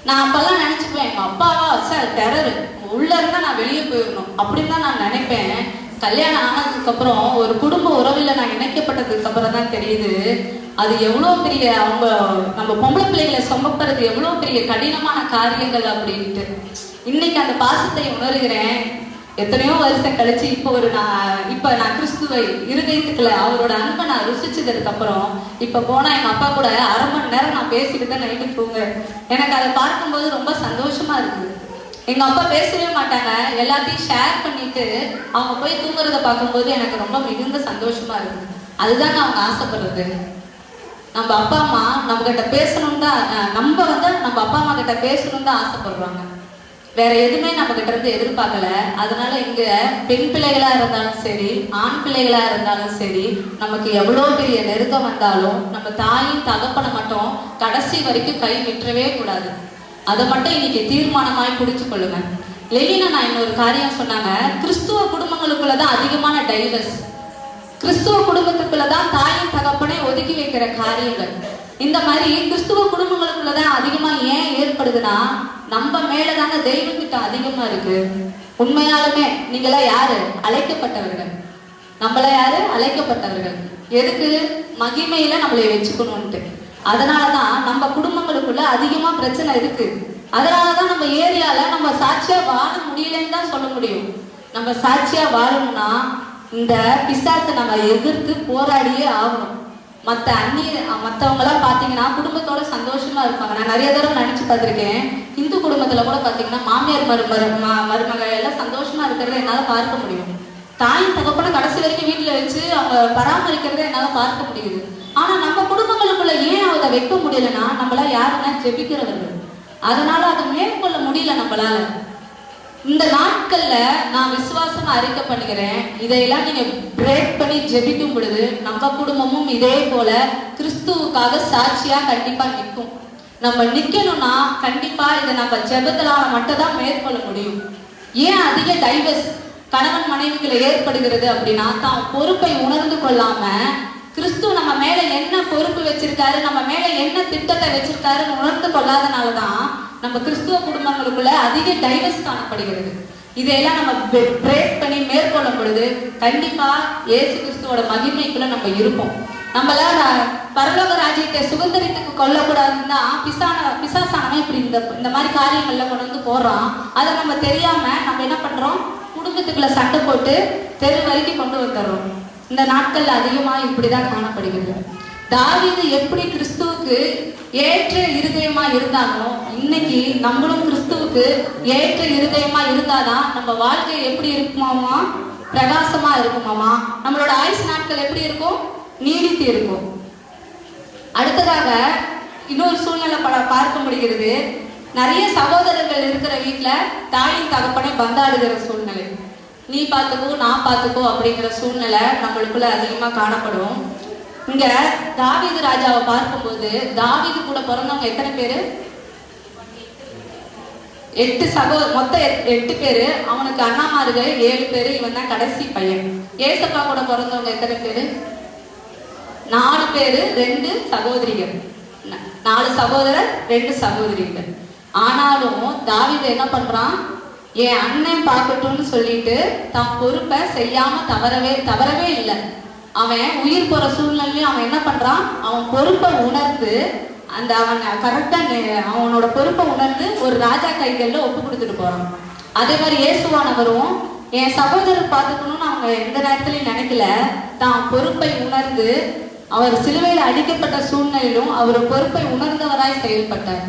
நான் அப்பெல்லாம் நினைச்சுப்பேன், எங்க அப்பாவா சார் டெரரு, உள்ள இருந்தா நான் வெளியே போயிடணும் அப்படின்னு தான் நான் நினைப்பேன். கல்யாணம் ஆனதுக்கு அப்புறம் ஒரு குடும்ப உறவுல நான் இணைக்கப்பட்டதுக்கு அப்புறம் தான் தெரியுது அது எவ்வளவு பெரிய, அவங்க நம்ம பொம்பளை பிள்ளைகளை சுமக்கிறது எவ்வளவு பெரிய கடினமான காரியங்கள் அப்படின்ட்டு. இன்னைக்கு அந்த பாசத்தை உணர்கிறேன். எத்தனையோ வருஷம் கழிச்சு இப்ப நான் கிறிஸ்துவை இருதயத்துக்குள்ள அவரோட அன்பை நான் ருசிச்சதுக்கு அப்புறம் இப்ப போனா எங்க அப்பா கூட 1/2 மணி நேரம் நான் பேசிட்டு தான் நைட்டு தூங்குறேன். எனக்கு அதை பார்க்கும்போது ரொம்ப சந்தோஷமா இருக்குது. எங்க அப்பா பேசவே மாட்டாங்க, எல்லாத்தையும் ஷேர் பண்ணிட்டு அவங்க போய் தூங்குறத பார்க்கும்போது எனக்கு ரொம்ப மிகுந்த சந்தோஷமா இருக்கு. அதுதாங்க அவங்க ஆசைப்படுறது. நம்ம அப்பா அம்மா நம்ம கிட்ட பேசணும் தான், நம்ம அப்பா அம்மா கிட்ட பேசணும் தான் ஆசைப்படுறாங்க. வேற எதுவுமே நம்ம கிட்ட இருந்து எதிர்பார்க்கல. அதனால இங்க பெண் பிள்ளைகளா இருந்தாலும் சரி, ஆண் பிள்ளைகளா இருந்தாலும் சரி, நமக்கு எவ்வளவு பெரிய நெருக்கம் வந்தாலும் நம்ம தாயின் தகப்பனை மட்டும் கடைசி வரைக்கும் கை விட்டுறவே கூடாது. அதை மட்டும் இன்னைக்கு தீர்மானமாய் பிடிச்சு கொள்ளுங்க. லெலினா நான் இன்னொரு காரியம் சொன்னாங்க, கிறிஸ்துவ குடும்பங்களுக்குள்ளதான் அதிகமான டைவர்ஸ், கிறிஸ்துவ குடும்பத்துக்குள்ளதான் தாயின் தகப்பனை ஒதுக்கி வைக்கிற காரியங்கள். இந்த மாதிரி கிறிஸ்துவ குடும்பங்களுக்குள்ளதான் அதிகமா ஏன் ஏற்படுதுன்னா நம்ம மேலதான தெய்வத்திட்டம் அதிகமா இருக்கு. உண்மையாலுமே நீங்களா யாரு? அழைக்கப்பட்டவர்கள். நம்மள யாரு? அழைக்கப்பட்டவர்கள். எதுக்கு? மகிமையில நம்மளை வச்சுக்கணும்ட்டு. அதனாலதான் நம்ம குடும்பங்களுக்குள்ள அதிகமா பிரச்சனை இருக்கு. அதனாலதான் நம்ம ஏரியால நம்ம சாட்சியா வாழ முடியலன்னு தான் சொல்ல முடியும். நம்ம சாட்சியா வாழணும்னா இந்த பிசாசை நம்ம எதிர்த்து போராடியே ஆகணும். மற்றவங்களாம் பார்த்தீங்கன்னா குடும்பத்தோட சந்தோஷமா இருப்பாங்க. நான் நிறைய தடவை நினைச்சு பார்த்துருக்கேன். இந்து குடும்பத்துல கூட பார்த்தீங்கன்னா மாமியார் மருமகள் எல்லாம் சந்தோஷமா இருக்கிறத என்னால பார்க்க முடியும். தாயின் தகப்பன கடைசி வரைக்கும் வீட்டுல வச்சு அவங்க பராமரிக்கிறத என்னால பார்க்க முடியுது. ஆனா நம்ம குடும்பங்களுக்குள்ள ஏன் அதை வைக்க முடியலன்னா நம்மள யாருன்னா ஜெபிக்கிறவர்கள். அதனால அதை மேற்கொள்ள முடியல நம்மளால. இந்த நாட்கள்ல நான் விசுவாசமா அறிக்கை பண்ணுகிறேன், இதையெல்லாம் நீங்க பிரேக் பண்ணி ஜெபிக்கும் பொழுது நம்ம குடும்பமும் இதே போல கிறிஸ்துவுக்காக சாட்சியா கண்டிப்பா நிற்கும். நம்ம நிக்கணும்னா கண்டிப்பா இதை நம்ம ஜெபத்தினால மட்டும் தான் மேற்கொள்ள முடியும். ஏன் அதிக டைவர்ஸ் கணவன் மனைவிகளை ஏற்படுகிறது அப்படின்னா தான் பொறுப்பை உணர்ந்து கொள்ளாம கிறிஸ்து நம்ம மேல என்ன பொறுப்பு வச்சிருக்காரு, நம்ம மேல என்ன திட்டத்தை வச்சிருக்காருன்னு உணர்ந்து கொள்ளாதனாலதான் நம்ம கிறிஸ்துவ குடும்பங்களுக்குள்ள அதிக டைவர்ஸ் காணப்படுகிறது. இதையெல்லாம் நம்ம பிரேக் பண்ணி மேற்கொள்ளும் பொழுது கண்டிப்பா இயேசு கிறிஸ்துவோட மகிமைக்குள்ள நம்ம இருப்போம். நம்மளால பரலோக ராஜ்யத்தை சுதந்திரத்துக்கு கொள்ளக்கூடாதுன்னா பிசாசானவன் இப்படி இந்த மாதிரி காரியங்கள்ல கொண்டு வந்து போடுறான். அதை நம்ம தெரியாம நம்ம என்ன பண்றோம், குடும்பத்துக்குள்ள சண்டை போட்டு தெரு வரைக்கும் கொண்டு வந்துடுறோம். இந்த நாட்கள்ல அதிகமா இப்படிதான் காணப்படுகிறது. தாவீது எப்படி கிறிஸ்துவுக்கு ஏற்ற இருதயமா இருந்தானோ, இன்னைக்கு நம்மளும் கிறிஸ்துவுக்கு ஏற்ற இருதயமா இருந்தாதான் நம்ம வாழ்க்கை எப்படி இருக்குமாமா, பிரகாசமா இருக்குமாமா, நம்மளோட ஆயுசு நாட்கள் எப்படி இருக்கும், நீடித்து இருக்கும். அடுத்ததாக இன்னொரு சூழ்நிலை பார்க்க முடிகிறது. நிறைய சகோதரர்கள் இருக்கிற வீட்டுல தாயின் தகப்பனை பந்தாடுகிற சூழ்நிலை, நீ பார்த்துக்கோ நான் பார்த்துக்கோ அப்படிங்கிற சூழ்நிலை நம்மளுக்குள்ள அதிகமா காணப்படும். இங்க தாவீது ராஜாவை பார்க்கும்போது தாவீது கூட பிறந்தவங்க எத்தனை பேரு, 8 மொத்தம் 8 பேரு. அவனுக்கு அண்ணாமார்கள் 7 பேரு, இவன் தான் கடைசி பையன். ஏசப்பா கூட பிறந்தவங்க எத்தனை பேரு, 4 பேரு, 2 சகோதரிகள். 4 சகோதரர் 2 சகோதரிகள். ஆனாலும் தாவீது என்ன பண்றான், என் அண்ணன் பார்க்கட்டும்னு சொல்லிட்டு தன் பொறுப்பை செய்யாம தவறவே இல்லை. அவன் உயிர் போற சூழ்நிலையும் அவன் என்ன பண்றான், அவன் பொறுப்பை உணர்ந்து அவன் கரெக்டா அவனோட பொறுப்பை உணர்ந்து ஒரு ராஜா கைகள்ல ஒப்பு கொடுத்துட்டு போறான். அதே மாதிரி இயேசுவானவரும் என் சகோதரர் பார்த்துக்கணும்னு அவங்க எந்த நேரத்திலையும் நினைக்கல. தான் பொறுப்பை உணர்ந்து அவர் சிலுவையில் அடிக்கப்பட்ட சூழ்நிலையிலும் அவர் பொறுப்பை உணர்ந்தவராய் செயல்பட்டார்.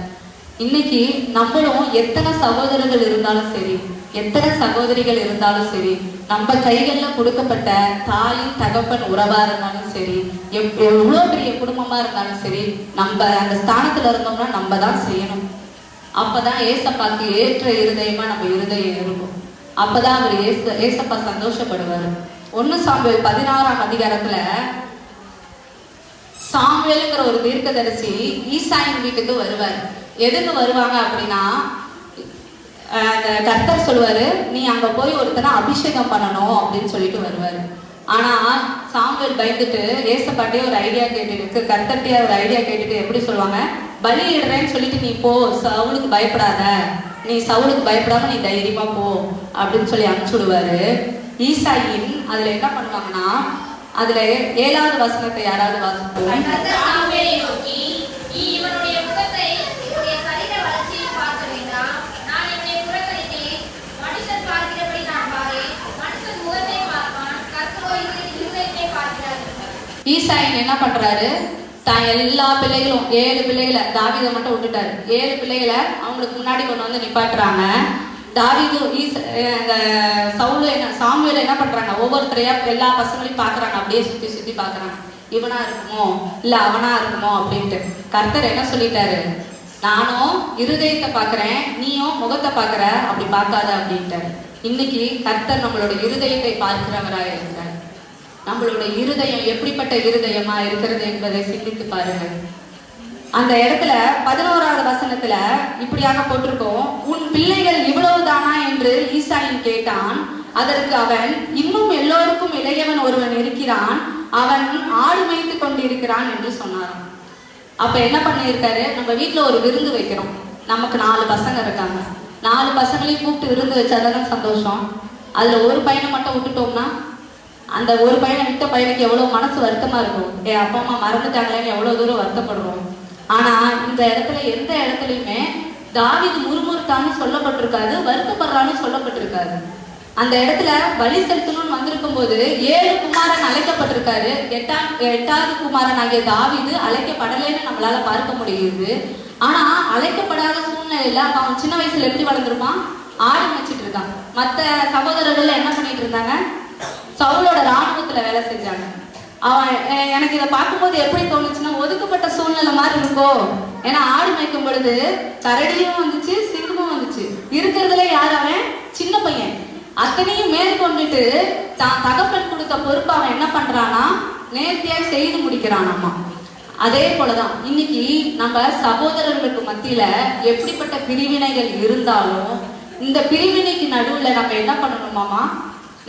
இன்னைக்கு நம்மளும் எத்தனை சகோதரர்கள் இருந்தாலும் சரி, எத்தனை சகோதரிகள் இருந்தாலும் சரி, நம்ம கைகள்ல கொடுக்கப்பட்ட தாயின் தகப்பன் உறவா இருந்தாலும் சரி, எவ்வளோ பெரிய குடும்பமா இருந்தாலும் சரி, நம்ம அந்த ஸ்தானத்துல இருந்தோம்னா நம்ம தான் செய்யணும். அப்பதான் ஏசப்பாக்கு ஏற்ற இருதயமா நம்ம இருதயம் இருக்கும். அப்பதான் அவர் ஏசப்பா சந்தோஷப்படுவார். 1 சாமுவேல் 16ஆம் அதிகாரத்துல சாமுவேலுங்கிற ஒரு தீர்க்கதரிசி ஈசாயின் வீட்டுக்கு வருவார். எதுக்கு வருவாங்க அப்படின்னா, அந்த கர்த்தர் சொல்லுவாரு, நீ அங்க போய் ஒருத்தனை அபிஷேகம் பண்ணணும் அப்படின்னு சொல்லிட்டு வருவாரு. ஆனா சாமுவேல் பயந்துட்டு ஏசப்பாட்டே ஒரு ஐடியா கேட்டுட்டு, கர்த்தர்ட்டே ஒரு ஐடியா கேட்டுட்டு எப்படி சொல்லுவாங்க, பலி இடுறேன்னு சொல்லிட்டு நீ போ, சவுலுக்கு பயப்படாத, நீ சவுலுக்கு பயப்படாம நீ தைரியமா போ அப்படின்னு சொல்லி அனுப்பிச்சு விடுவாரு. ஈசாயின் அதுல என்ன பண்ணுவாங்கன்னா, அதுல 7வது வசனத்தை யாராவது வாசிப்போம். ஈசாயின் என்ன பண்றாரு, தான் எல்லா பிள்ளைகளும் 7 பிள்ளைகளை, தாவீதை மட்டும் விட்டுட்டாரு, 7 பிள்ளைகளை அவங்களுக்கு முன்னாடி கொண்டு வந்து நிப்பாட்டுறாங்க. தாவீது சாமுவேல் என்ன பண்றாங்க, ஒவ்வொருத்தரையா எல்லா பசங்களையும் பாக்குறாங்க, அப்படியே சுத்தி பாக்குறாங்க, இவனா இருக்குமோ இல்ல அவனா இருக்குமோ அப்படின்ட்டு. கர்த்தர் என்ன சொல்லிட்டாரு, நானும் இருதயத்தை பாக்குறேன், நீயும் முகத்தை பாக்குற, அப்படி பார்க்காத அப்படின்ட்டாரு. இன்னைக்கு கர்த்தர் நம்மளோட இருதயத்தை பார்க்கிறவரா இருக்கிறார். நம்மளோட இருதயம் எப்படிப்பட்ட இருதயமா இருக்கிறது என்பதை சிந்தித்து பாருங்க. அந்த இடத்துல 11வது வசனத்துல இப்படியாக போட்டிருக்கோம், உன் பிள்ளைகள் இவ்வளவுதானா என்று ஈசாயின் கேட்டான். அதற்கு அவன், இன்னும் எல்லோருக்கும் இளையவன் ஒருவன் இருக்கிறான், அவன் ஆடு மேய்த்து கொண்டிருக்கிறான் என்று சொன்னான். அப்ப என்ன பண்ணியிருக்காரு, நம்ம வீட்டுல ஒரு விருந்து வைக்கிறோம், நமக்கு 4 பசங்க இருக்காங்க, 4 பசங்களையும் கூப்பிட்டு விருந்து வச்சாதான் சந்தோஷம். அதுல ஒரு பையனை மட்டும் விட்டுட்டோம்னா அந்த ஒரு பையனை விட்ட பையனுக்கு எவ்வளவு மனசு வருத்தமா இருக்கும், என் அப்பா அம்மா மறந்துட்டாங்களேன்னு எவ்வளவு தூரம் வருத்தப்படுறோம். ஆனா இந்த இடத்துல எந்த இடத்துலயுமே தாவீது முறுமுறுத்தான்னு சொல்லப்பட்டிருக்காது, வருத்தப்படுறான்னு சொல்லப்பட்டிருக்காது. அந்த இடத்துல பலி செலுத்தணும்னு வந்திருக்கும் போது 7 குமாரன் அழைக்கப்பட்டிருக்காரு. 8வது குமாரன் ஆகிய தாவீது அழைக்கப்படலைன்னு நம்மளால பார்க்க முடியுது. ஆனா அழைக்கப்படாத சூழ்நிலையில அவன் சின்ன வயசுல எப்படி வளர்ந்துருப்பான், ஆடு மேய்ச்சிட்டு இருக்கான். மற்ற சகோதரர்கள் என்ன பண்ணிட்டு இருந்தாங்க, சவுலோட ராணுவத்துல வேலை செஞ்சாங்க. அவன் எனக்கு இதை பார்க்கும்போது எப்படி தோணுச்சுன்னா, ஒதுக்கப்பட்ட சூழ்நிலை மாதிரி இருக்கோ. ஏன்னா ஆடு மேய்க்கும் பொழுது கரடியும் வந்துச்சு, சிங்கமும் வந்துச்சு, இருக்கிறதுல யார், அவன் சின்ன பையன். அத்தனையும் மேற்கொண்டுட்டு தான் தகப்பன் கொடுத்த பொறுப்பு அவன் என்ன பண்றானா, நேர்த்தியா செய்து முடிக்கிறான். அம்மா அதே போலதான் இன்னைக்கு நம்ம சகோதரர்களுக்கு மத்தியில எப்படிப்பட்ட பிரிவினைகள் இருந்தாலும் இந்த பிரிவினைக்கு நடுவுல நம்ம என்ன பண்ணணுமாமா,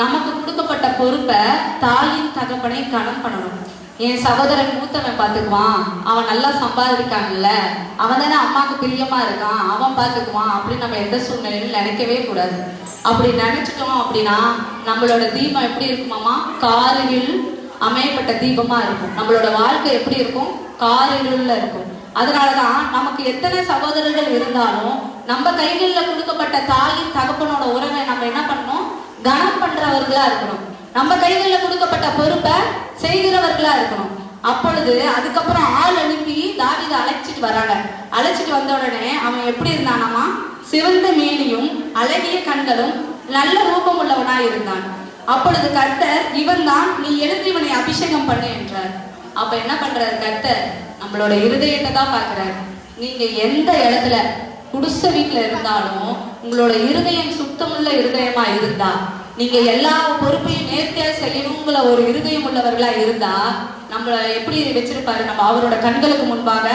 நமக்கு கொடுக்கப்பட்ட பொறுப்பை தாயின் தகப்பனை கனம் பண்ணணும். என் சகோதரன் மூத்தவன் பார்த்துக்குவான், அவன் நல்லா சம்பாதிக்கான்ல, அவன் தானே அம்மாவுக்கு பிரியமா இருக்கான், அவன் பார்த்துக்குவான் அப்படின்னு நம்ம எந்த சூழ்நிலையிலும் நினைக்கவே கூடாது. அப்படி நினைச்சிட்டோம் அப்படின்னா நம்மளோட தீபம் எப்படி இருக்குமாமா? காரில் அமையப்பட்ட தீபமா இருக்கும். நம்மளோட வாழ்க்கை எப்படி இருக்கும்? காரிலுள்ள இருக்கும். அதனாலதான் நமக்கு எத்தனை சகோதரர்கள் இருந்தாலும் நம்ம கைகளில் கொடுக்கப்பட்ட தாயின் தகப்பனோட உறவை நம்ம என்ன பண்ணணும்? கனம் பண்றவர்களா இருக்கணும். நம்ம கைகளில் கொடுக்கப்பட்ட பொறுப்பை செய்கிறவர்களா இருக்கணும். அப்பொழுது அதுக்கப்புறம் ஆள் அனுப்பி தாவீதை அழைச்சிட்டு வராங்க. அழைச்சிட்டு வந்த உடனே அவன் எப்படி இருந்தானாமா? சிவந்த மேனியும் அழகிய கண்களும் நல்ல ரூபம் உள்ளவனாய் இருந்தான். அப்பொழுது கர்த்தர், இவன் தான், நீ எழுந்து இவனை அபிஷேகம் பண்ணு என்றார். அப்ப என்ன பண்றாரு கர்த்தர்? நம்மளோட இருதயத்தை தான் பாக்குறாரு. நீங்க எந்த இடத்துல குடிசை வீட்டுல இருந்தாலும் உங்களோட இருதயம் சுத்தமுள்ள இருதயமா இருந்தா, நீங்க எல்லா பொறுப்பையும் நேர்த்தியா செய்யணுங்கிற ஒரு இருதயம் உள்ளவர்களா இருந்தா நம்மள எப்படி வச்சிருப்பாரு? நம்ம அவரோட கண்களுக்கு முன்பாக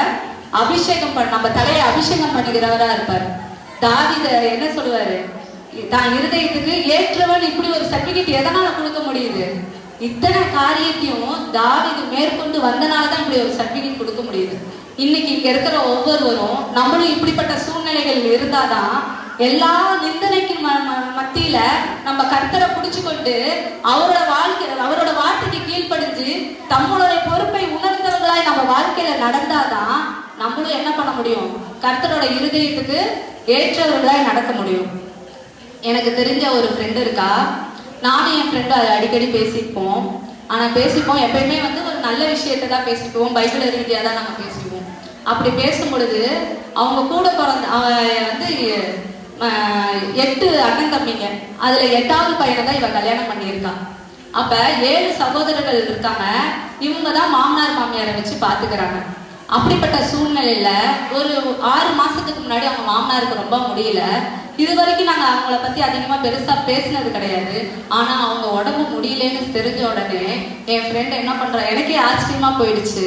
அபிஷேகம் நம்ம தலையை அபிஷேகம் பண்ணுகிறவரா இருப்பாரு. தாவீது என்ன சொல்லுவாரு? தான் இருதயத்துக்கு ஏற்றவன் இப்படி ஒரு சர்டிபிகேட் எதனால கொடுக்க முடியுது? இத்தனை காரியத்தையும் தாவீது மேற்கொண்டு வந்தனாலதான் இப்படி ஒரு சர்டிபிகேட் கொடுக்க முடியுது. இன்னைக்கு இங்க இருக்கிற ஒவ்வொருவரும் நம்மளும் இப்படிப்பட்ட சூழ்நிலைகள் இருந்தாதான் எல்லா நிந்தனைக்கு மத்தியில நம்ம கர்த்தரை பிடிச்சு கொண்டு அவரோட வாழ்க்கை அவரோட வார்த்தைக்கு கீழ்ப்படிஞ்சு தம்முடைய பொறுப்பை உணர்ந்தவர்களாய் நம்ம வாழ்க்கையில நடந்தாதான் நம்மளும் என்ன பண்ண முடியும்? கர்த்தரோட இருதயத்துக்கு ஏற்றவர்களாய் நடக்க முடியும். எனக்கு தெரிஞ்ச ஒரு ஃப்ரெண்டு இருக்கா. நானும் என் ஃப்ரெண்டு அடிக்கடி பேசிப்போம். ஆனால் பேசிப்போம் எப்பயுமே ஒரு நல்ல விஷயத்தை தான் பேசிக்குவோம், பைபிள் ரீதியாக தான் நாங்கள் பேசிக்குவோம். அப்படி பேசும் பொழுது அவங்க கூட பிறந்த 8 அண்ணன் தம்பிங்க, அதில் 8வது பையனை தான் இவ கல்யாணம் பண்ணியிருக்கான். அப்போ 7 சகோதரர்கள் இருக்காங்க. இவங்க தான் மாமனார் மாமியாரை வச்சு பார்த்துக்கிறாங்க. அப்படிப்பட்ட சூழ்நிலையில ஒரு 6 மாசத்துக்கு முன்னாடி அவங்க மாமனாருக்கு ரொம்ப முடியல. இது வரைக்கும் நாங்க அவங்கள பத்தி அதிகமா பெருசா பேசினது கிடையாது. ஆனா அவங்க உடம்பு முடியலன்னு தெரிஞ்ச உடனே என் ஃப்ரெண்ட் என்ன பண்றா, எனக்கே ஆச்சரியமா போயிடுச்சு.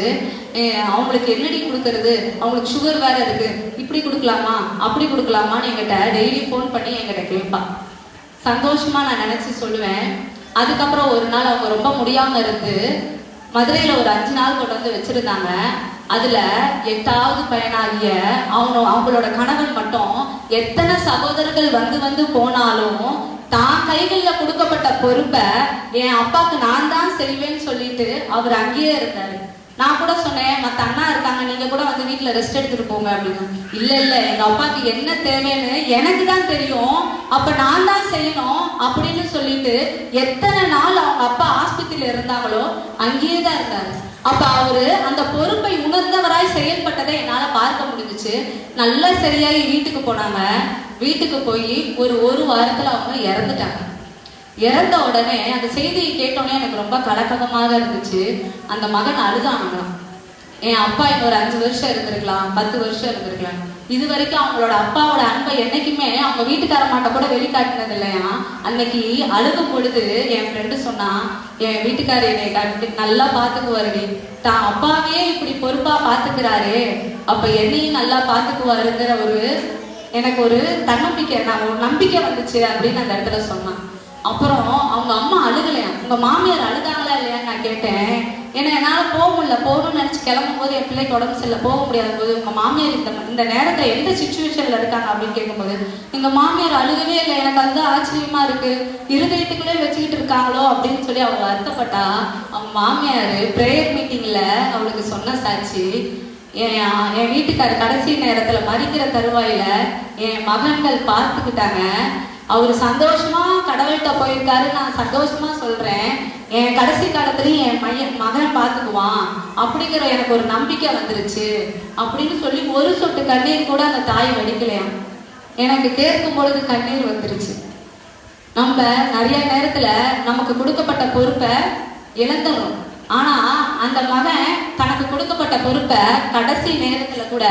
அவங்களுக்கு என்னடி கொடுக்கறது, அவங்களுக்கு சுகர் வேற இருக்கு, இப்படி கொடுக்கலாமா அப்படி கொடுக்கலாமான்னு என்கிட்ட டெய்லி ஃபோன் பண்ணி என்கிட்ட கேட்பா. சந்தோஷமா நான் நினைச்சு சொல்லுவேன். அதுக்கப்புறம் ஒரு நாள் அவங்க ரொம்ப முடியாம இருந்து மதுரையில ஒரு 5 நாள் கொண்டு வந்து வச்சிருந்தாங்க. அதுல 8வது பையனாகிய அவங்களோட கணவன் மட்டும் எத்தனை சகோதரர்கள் வந்து போனாலும் தான் கைகளில் கொடுக்கப்பட்ட பொறுப்பை என் அப்பாவுக்கு நான் தான் செய்வேன்னு சொல்லிட்டு அவர் அங்கேயே இருந்தாரு. நான் கூட சொன்னேன், மற்ற அண்ணா இருக்காங்க, நீங்க கூட வீட்டுல ரெஸ்ட் எடுத்துட்டு போங்க அப்படின்னு. இல்ல எங்க அப்பாவுக்கு என்ன தேவைன்னு எனக்கு தான் தெரியும், அப்ப நான் தான் செய்யணும் அப்படின்னு சொல்லிட்டு எத்தனை நாள் அவங்க அப்பா ஆஸ்பத்திரியில இருந்தாங்களோ அங்கேயே தான் இருந்தாரு. அப்ப அவரு அந்த பொறுப்பை உணர்ந்தவராய் செயல்பட்டதை என்னால பார்க்க முடிஞ்சிச்சு. நல்லா சரியாகி வீட்டுக்கு போனாங்க. வீட்டுக்கு போய் ஒரு வாரத்துல அவங்க இறந்துட்டாங்க. இறந்த உடனே அந்த செய்தியை கேட்டோடனே எனக்கு ரொம்ப கலக்கமாக இருந்துச்சு. அந்த மகன் அழுதானாங்களாம். என் அப்பா இன்னொரு 5 வருஷம் இருந்திருக்கலாம், 10 வருஷம் இருந்திருக்கலாம். இது வரைக்கும் அவங்களோட அப்பாவோட அன்பை என்னைக்குமே அவங்க வீட்டுக்காரமாட்ட கூட வெளிக்காட்டினது இல்லையா. அன்னைக்கு அழுகும் பொழுது என் ஃப்ரெண்டு சொன்னா, என் வீட்டுக்கார என்னை நல்லா பாத்துக்குவாருடி, தான் அப்பாவே இப்படி பொறுப்பா பாத்துக்கிறாரு, அப்ப என்னையும் நல்லா பாத்துக்குவாருங்கிற எனக்கு ஒரு தன்னம்பிக்கை, ஒரு நம்பிக்கை வந்துச்சு அப்படின்னு அந்த இடத்துல சொன்னான். அப்புறம் அவங்க அம்மா அழுகலையா, உங்க மாமியார் அழுதாங்களா இல்லையான்னு நான் கேட்டேன். ஏன்னா என்னால் போகணும்னு நினச்சி கிளம்பும் போது என் பிள்ளைக்கு உடம்பு சரியில்லை, போக முடியாத போது உங்க மாமியார் இந்த நேரத்தில் எந்த சுச்சுவேஷன்ல இருக்காங்க அப்படின்னு கேட்கும்போது எங்க மாமியார் அழுகவே இல்லை. எனக்கு ஆச்சரியமா இருக்கு, இருதயத்துக்குள்ளே வச்சுக்கிட்டு இருக்காங்களோ அப்படின்னு சொல்லி அவங்க வருத்தப்பட்டா. அவங்க மாமியார் ப்ரேயர் மீட்டிங்ல அவளுக்கு சொன்ன சாட்சி, என் வீட்டுக்காரர் கடைசி நேரத்துல மறிக்கிற தருவாயில என் மகன்கள் பார்த்துக்கிட்டாங்க, அவரு சந்தோஷமா கடவுள்கிட்ட போயிருக்காரு, நான் சந்தோஷமா சொல்றேன், என் கடைசி காலத்துலயும் என் மகன் பார்த்துக்குவான் அப்படிங்கிற எனக்கு ஒரு நம்பிக்கை வந்துருச்சு அப்படின்னு சொல்லி ஒரு சொட்டு கண்ணீர் கூட அந்த தாய் வடிக்கலையாம். எனக்கு கேட்கும் பொழுது கண்ணீர் வந்துருச்சு. நம்ம நிறைய நேரத்துல நமக்கு கொடுக்கப்பட்ட பொறுப்பை இழந்துடும். ஆனா அந்த மகன் தனக்கு கொடுக்கப்பட்ட பொறுப்பை கடைசி நேரத்துல கூட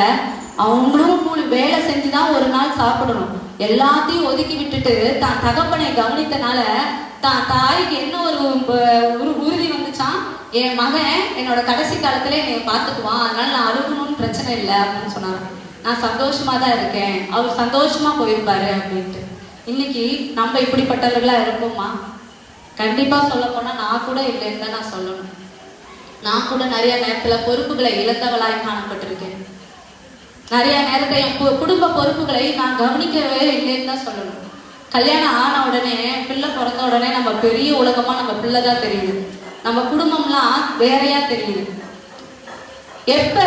அவங்களும் வேலை செஞ்சுதான் ஒரு நாள் சாப்பிடணும், எல்லாத்தையும் ஒதுக்கி விட்டுட்டு தான் தகப்பனை கவனித்தனால தான் தாய்க்கு என்ன ஒரு உறுதி வந்துச்சான், என் மகன் என்னோட கடைசி காலத்துல என்னை பார்த்துக்குவான், அதனால நான் அழுகணும்னு பிரச்சனை இல்லை அப்படின்னு சொன்னாங்க. நான் சந்தோஷமா தான் இருக்கேன், அவர் சந்தோஷமா போயிருப்பாரு அப்படின்ட்டு. இன்னைக்கு நம்ம இப்படிப்பட்டவர்களா இருப்போமா? கண்டிப்பா சொல்ல போனா நான் கூட இல்லைன்னு தான் நான் சொல்லணும். நான் கூட நிறைய நேரத்துல பொறுப்புகளை இழந்தவளாய் காணப்பட்டிருக்கேன். நிறைய நேரத்தை என் குடும்ப பொறுப்புகளை நான் கவனிக்கவே இல்லைன்னு தான் சொல்லணும். கல்யாணம் ஆன உடனே, பிள்ளை பிறந்த உடனே நம்ம பெரிய உலகமா நம்ம பிள்ளை தான் தெரியுது, நம்ம குடும்பம்லாம் வேறையா தெரியுது. எப்ப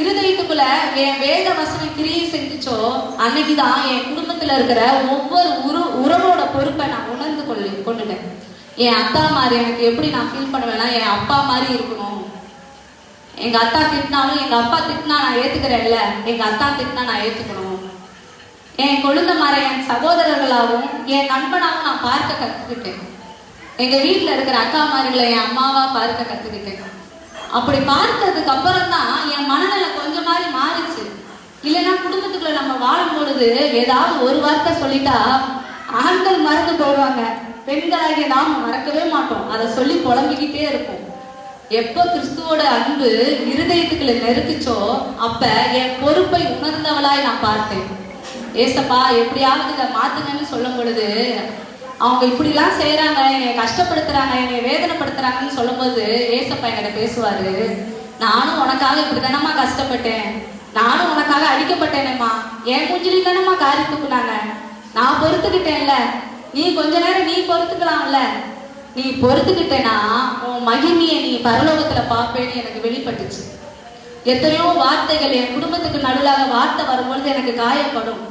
இருதயத்துக்குள்ள என் வேத வசனம் கிரியை செஞ்சுச்சோ அன்னைக்குதான் என் குடும்பத்துல இருக்கிற ஒவ்வொரு உறவோட பொறுப்பை நான் உணர்ந்து கொண்டுட்டேன். என் அத்தா மாதிரி எனக்கு எப்படி நான் ஃபீல் பண்ணுவேன்னா, என் அப்பா மாதிரி இருக்கணும். எங்க அத்தா திட்டினாலும் எங்க அப்பா திட்டினா நான் ஏத்துக்கிறேன்ல, எங்க அத்தா திட்டினா நான் ஏத்துக்கணும். என் கொழுந்தமாரை என் சகோதரர்களாகவும் என் நண்பனாகவும் நான் பார்க்க கத்துக்கிட்டேன். எங்க வீட்டுல இருக்கிற அக்கா மாதிரிகளை என் அம்மாவா பார்க்க கத்துக்கிட்டேன். அப்படி பார்த்ததுக்கு அப்புறம் தான் என் மனநிலை கொஞ்சம் மாதிரி மாறிச்சு. இல்லைன்னா குடும்பத்துக்குள்ள நம்ம வாழும் பொழுது ஏதாவது ஒரு வார்த்தை சொல்லிட்டா ஆண்கள் மறந்து போடுவாங்க, பெண்களாகிய நாம மறக்கவே மாட்டோம். அதை சொல்லி புலம்பிக்கிட்டே இருப்போம். எப்போ கிறிஸ்துவோட அன்பு இருதயத்துக்குள்ள நெருக்குச்சோ அப்ப என் பொறுப்பை உணர்ந்தவளாய் நான் பார்த்தேன். ஏசப்பா எப்படியாவது இதை மாத்துங்கன்னு சொல்லும் பொழுது, அவங்க இப்படிலாம் செய்யறாங்க, என்னை கஷ்டப்படுத்துறாங்க, என்னை வேதனைப்படுத்துறாங்கன்னு சொல்லும் போது ஏசப்பா என்கிட்ட பேசுவாரு, நானும் உனக்காக இப்படி தானம்மா கஷ்டப்பட்டேன், நானும் உனக்காக அடிக்கப்பட்டேனேம்மா, என் மூஞ்சிலி தானம்மா காரி தூக்குனாங்க, நான் பொறுத்துக்கிட்டேன்ல, நீ கொஞ்ச நேரம் நீ பொறுத்துக்கலாம்ல, நீ பொறுத்துக்கிட்டேன்னா உன் மகிமையை நீ பரலோகத்துல பார்ப்பேன்னு எனக்கு வெளிப்பட்டுச்சு. எத்தனையோ வார்த்தைகள் என் குடும்பத்துக்கு நடுவில் வார்த்தை வரும்பொழுது எனக்கு காயப்படும்.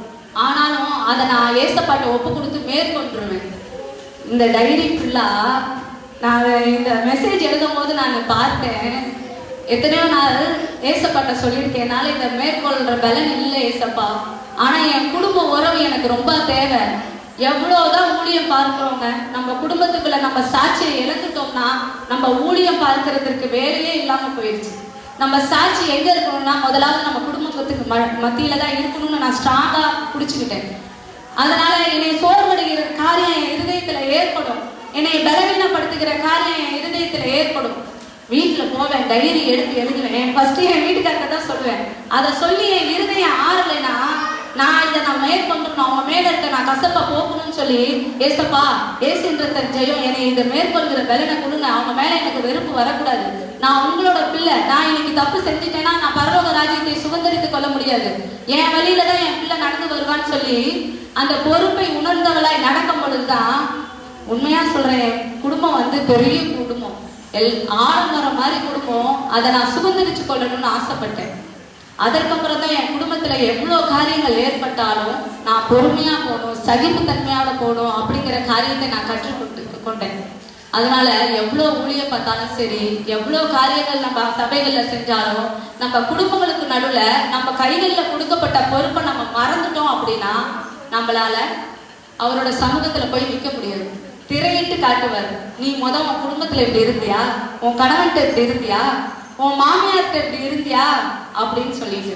ஆனாலும் அதை நான் ஏசப்பாட்டை ஒப்பு கொடுத்து மேற்கொண்டுருவேன். இந்த டைரி ஃபுல்லா நான் இந்த மெசேஜ் எழுதும் போது நான் பார்த்தேன், எத்தனையோ நாள் ஏசப்பாட்ட சொல்லியிருக்கேன், என்னால் இதை மேற்கொள்ற பலன் இல்லை ஏசப்பா, ஆனா என் குடும்ப உறவு எனக்கு ரொம்ப தேவை. எவ்வளவுதான் ஊழியம் பார்க்கிறோங்க, நம்ம குடும்பத்துக்குள்ள நம்ம சாட்சியை இழந்துட்டோம்னா நம்ம ஊழியம் பார்க்கறதுக்கு வேலையே இல்லாம போயிடுச்சு. நம்ம சாட்சி எங்க இருக்கணும்னா முதலாவது நம்ம குடும்பத்துக்கு மத்தியில தான் இருக்கணும்னு நான் ஸ்ட்ராங்கா பிடிச்சுக்கிட்டேன். அதனால என்னை சோர்வடைகிற காரியம் என் இருதயத்துல ஏற்படும், என்னை பலவீனப்படுத்துகிற காரியம் என் இருதயத்துல ஏற்படும். வீட்டுல போவேன், டைரி எடுத்து எழுதுவேன். ஃபர்ஸ்ட் என் வீட்டுக்காரங்க தான் சொல்லுவேன். அதை சொல்லி என் இருதயம் ஆறலைன்னா நான் இதை நான் மேற்கொண்டு அவங்க மேல இருக்க நான் கசப்பா போக்கணும்னு சொல்லி, ஏசப்பா ஏசுன்ற ஜெயம் என்னை இதை மேற்கொள்கிற பலனை கொடுங்க, அவங்க மேல எனக்கு வெறுப்பு வரக்கூடாது, நான் உங்களோட பிள்ளை, நான் இன்னைக்கு தப்பு செஞ்சுட்டேன்னா நான் பரலோக ராஜ்யத்தை சுதந்திரித்துக் கொள்ள முடியாது, என் வழியில தான் என் பிள்ளை நடந்து வருவான்னு சொல்லி அந்த பொறுப்பை உணர்ந்தவளாய் நடக்கும் பொழுதுதான் உண்மையா சொல்றேன், குடும்பம் பெரிய குடும்பம், ஆடம்பரம் மாதிரி குடும்பம், அதை நான் சுதந்திரிச்சு கொள்ளணும்னு ஆசைப்பட்டேன். அதற்கப்புறம் தான் என் குடும்பத்துல எவ்வளோ காரியங்கள் ஏற்பட்டாலும் நான் பொறுமையா போகணும், சகிப்புத்தன்மையோட போகணும் அப்படிங்கிற காரியத்தை நான் கற்றுக்கொண்டேன். அதனால எவ்வளோ ஊழியம் பார்த்தாலும் சரி, எவ்வளோ காரியங்கள் நம்ம சபைகள்ல செஞ்சாலும் நம்ம குடும்பங்களுக்கு நடுவுல நம்ம கைகளில் கொடுக்கப்பட்ட பொறுப்பை நம்ம மறந்துட்டோம் அப்படின்னா நம்மளால அவரோட சமூகத்துல போய் நிற்க முடியாது. திரையிட்டு காட்டுவார், நீ உன் குடும்பத்துல இப்படி இருந்தியா, உன் கணவன்கிட்ட இப்படி இருந்தியா, உன் மாமியார்கிட்ட இப்படி இருந்தியா அப்படின்னு சொல்லிட்டு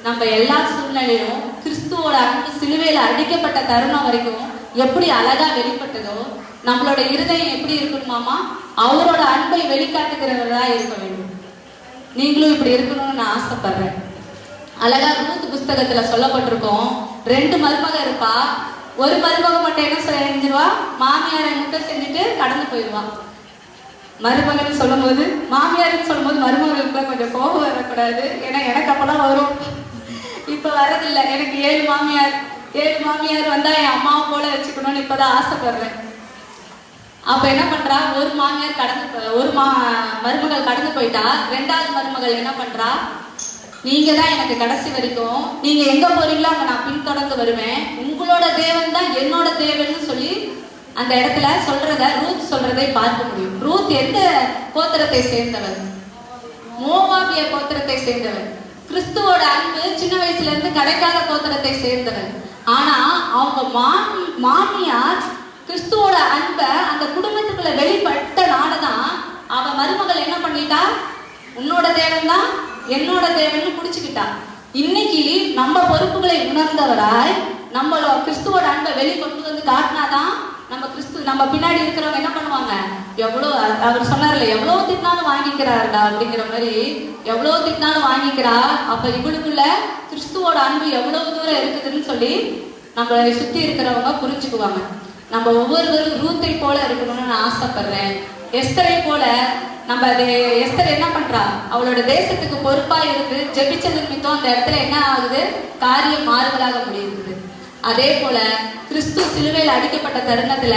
நம்ம எல்லா சூழ்நிலையும் கிறிஸ்துவோட அன்பு சிலுவையில அடிக்கப்பட்ட தருணம் வரைக்கும் எப்படி அழகா வெளிப்பட்டதோ நம்மளோட இருதயம் எப்படி இருக்கணுமாமா, அவரோட அன்பை வெளிக்காட்டுகிறவரா இருக்க வேண்டும். நீங்களும் இப்படி இருக்கணும்னு நான் ஆசைப்படுறேன். அழகா ரூத் புஸ்தகத்துல சொல்லப்பட்டிருக்கோம், 2 மருமக இருப்பா, ஒரு மருமக மட்டும் என்ன செஞ்சிருவா, மாமியாரை முட்டை செஞ்சுட்டு கடந்து போயிடுவா. மருமகன் சொல்லும் போது, மாமியார்னு சொல்லும் போது மருமகளுக்குலாம் கொஞ்சம் கோபம் வரக்கூடாது, ஏன்னா எனக்கு அப்பெல்லாம் வரும், இப்ப வரதில்லை. எனக்கு 7 மாமியார் வந்தா என் அம்மாவை போல வச்சுக்கணும்னு இப்பதான் ஆசைப்படுறேன். அப்ப என்ன பண்றா, ஒரு மருமகள் கடந்து போயிட்டா, 2வது மருமகள் என்ன பண்றா, நீங்க தான் எனக்கு கடைசி வரைக்கும், நீங்க எங்க போறீங்களோ அங்க நான் பின்தொடர்ந்து வருவேன், உங்களோட தேவன் தான் என்னோட தேவன்னு சொல்லி அந்த இடத்துல ரூத் சொல்றதை பார்க்க முடியும். ரூத் எந்த கோத்திரத்தை சேர்ந்தவர், மோவாபிய கோத்திரத்தை சேர்ந்தவர். கிறிஸ்துவோட அன்பு சின்ன வயசுல இருந்து கிடைக்காத கோத்திரத்தை சேர்ந்தவர். ஆனா அவங்க மாமியார் கிறிஸ்துவோட அன்பை அந்த குடும்பத்துக்குள்ள வெளிப்பட்டனாலதான் அவ மருமகள் என்ன பண்ணிட்டா, உன்னோட தேவன் தான் என்னோட தேவன் குடிச்சுக்கிட்டா. இன்னைக்கு நம்ம பொறுப்புகளை உணர்ந்தவராய் நம்மளோட கிறிஸ்துவோட அன்பை வெளிக்கொண்டு வந்து காட்டினாதான் நம்ம பின்னாடி இருக்கிறவங்க என்ன பண்ணுவாங்க, எவ்வளோ அவர் சொன்னார்ல, எவ்வளோ திட்டினாலும் வாங்கிக்கிறாருடா அப்படிங்கிற மாதிரி, எவ்வளோ திட்டினாலும் வாங்கிக்கிறா. அப்ப இவளுக்குள்ள கிறிஸ்துவோட அன்பு எவ்வளவு தூரம் இருக்குதுன்னு சொல்லி நம்மளை சுத்தி இருக்கிறவங்க புரிஞ்சுக்குவாங்க. நம்ம ஒவ்வொருவரும் ரூத்தை போல இருக்கணும்னு நான் ஆசைப்படுறேன். எஸ்தரை போல நம்ம எஸ்தர் என்ன பண்றா, அவளோட தேசத்துக்கு பொறுப்பா இருந்து ஜெபிச்சது நிமித்தம் அந்த இடத்துல என்ன ஆகுது, காரியம் மாறுதலாக முடியுது. அதே போல கிறிஸ்து சிலுவையில் அடிக்கப்பட்ட தருணத்துல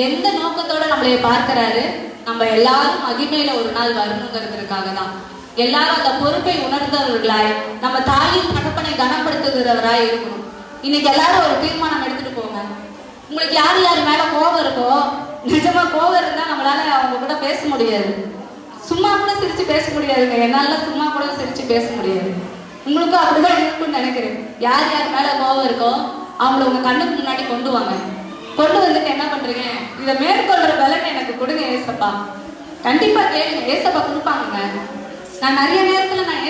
எந்த நோக்கத்தோட நம்மளைய பார்க்கிறாரு, நம்ம எல்லாரும் மகிமையில ஒரு நாள் வரணுங்கிறதுக்காக தான். எல்லாரும் அந்த பொறுப்பை உணர்ந்தவர்களாய் நம்ம தாயின் தகப்பனை கனப்படுத்துகிறவராய் இருக்கணும். இன்னைக்கு எல்லாரும் ஒரு தீர்மானம் எடுத்துட்டு போங்க. உங்களுக்கு யார் யார் மேல கோபம் இருக்கோ, நிஜமா கோபம் இருந்தா நம்மளால அவங்க கூட பேச முடியாது, சும்மா கூட சிரிச்சு பேச முடியாதுங்க. என்னால சும்மா கூட சிரிச்சு பேச முடியாது. உங்களுக்கும் அப்படிதான் இருக்குன்னு நினைக்கிறேன். யார் யார் மேல கோபம் இருக்கோ அவங்கள உங்க கண்ணுக்கு முன்னாடி கொண்டு வாங்க. கொண்டு வந்துட்டு என்ன பண்றீங்க, இதை மேற்கொள்ற பலன் எனக்கு கொடுங்க ஏசப்பா. கண்டிப்பா கேளுங்க, ஏசப்பா கொடுப்பாங்க. நான் நிறைய நேரத்துல நான்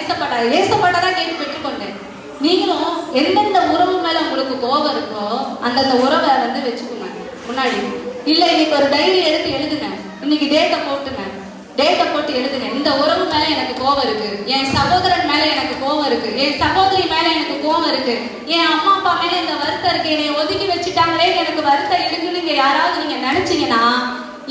ஏசப்பாட்டதான் கேட்டு பெற்றுக்கொண்டேன். நீங்களும் எந்தெந்த உறவு மேல உங்களுக்கு கோபம் இருக்கோ அந்தந்த உறவை வந்து வச்சுக்கோங்க முன்னாடி. இல்ல இன்னைக்கு ஒரு டைரி எடுத்து எழுதுங்க, இன்னைக்கு டேட்டை போட்டு எழுதுங்க. இந்த உறவு மேல எனக்கு கோபம் இருக்கு, என் சகோதரன் மேல எனக்கு கோபம் இருக்கு, என் சகோதரி மேல எனக்கு கோபம் இருக்கு, என் அம்மா அப்பா மேல இந்த வருத்தம் இருக்கு, என்னை ஒதுக்கி வச்சுட்டாங்களே எனக்கு வருத்தம் இருக்குன்னு நீங்க யாராவது நீங்க நினைச்சீங்கன்னா,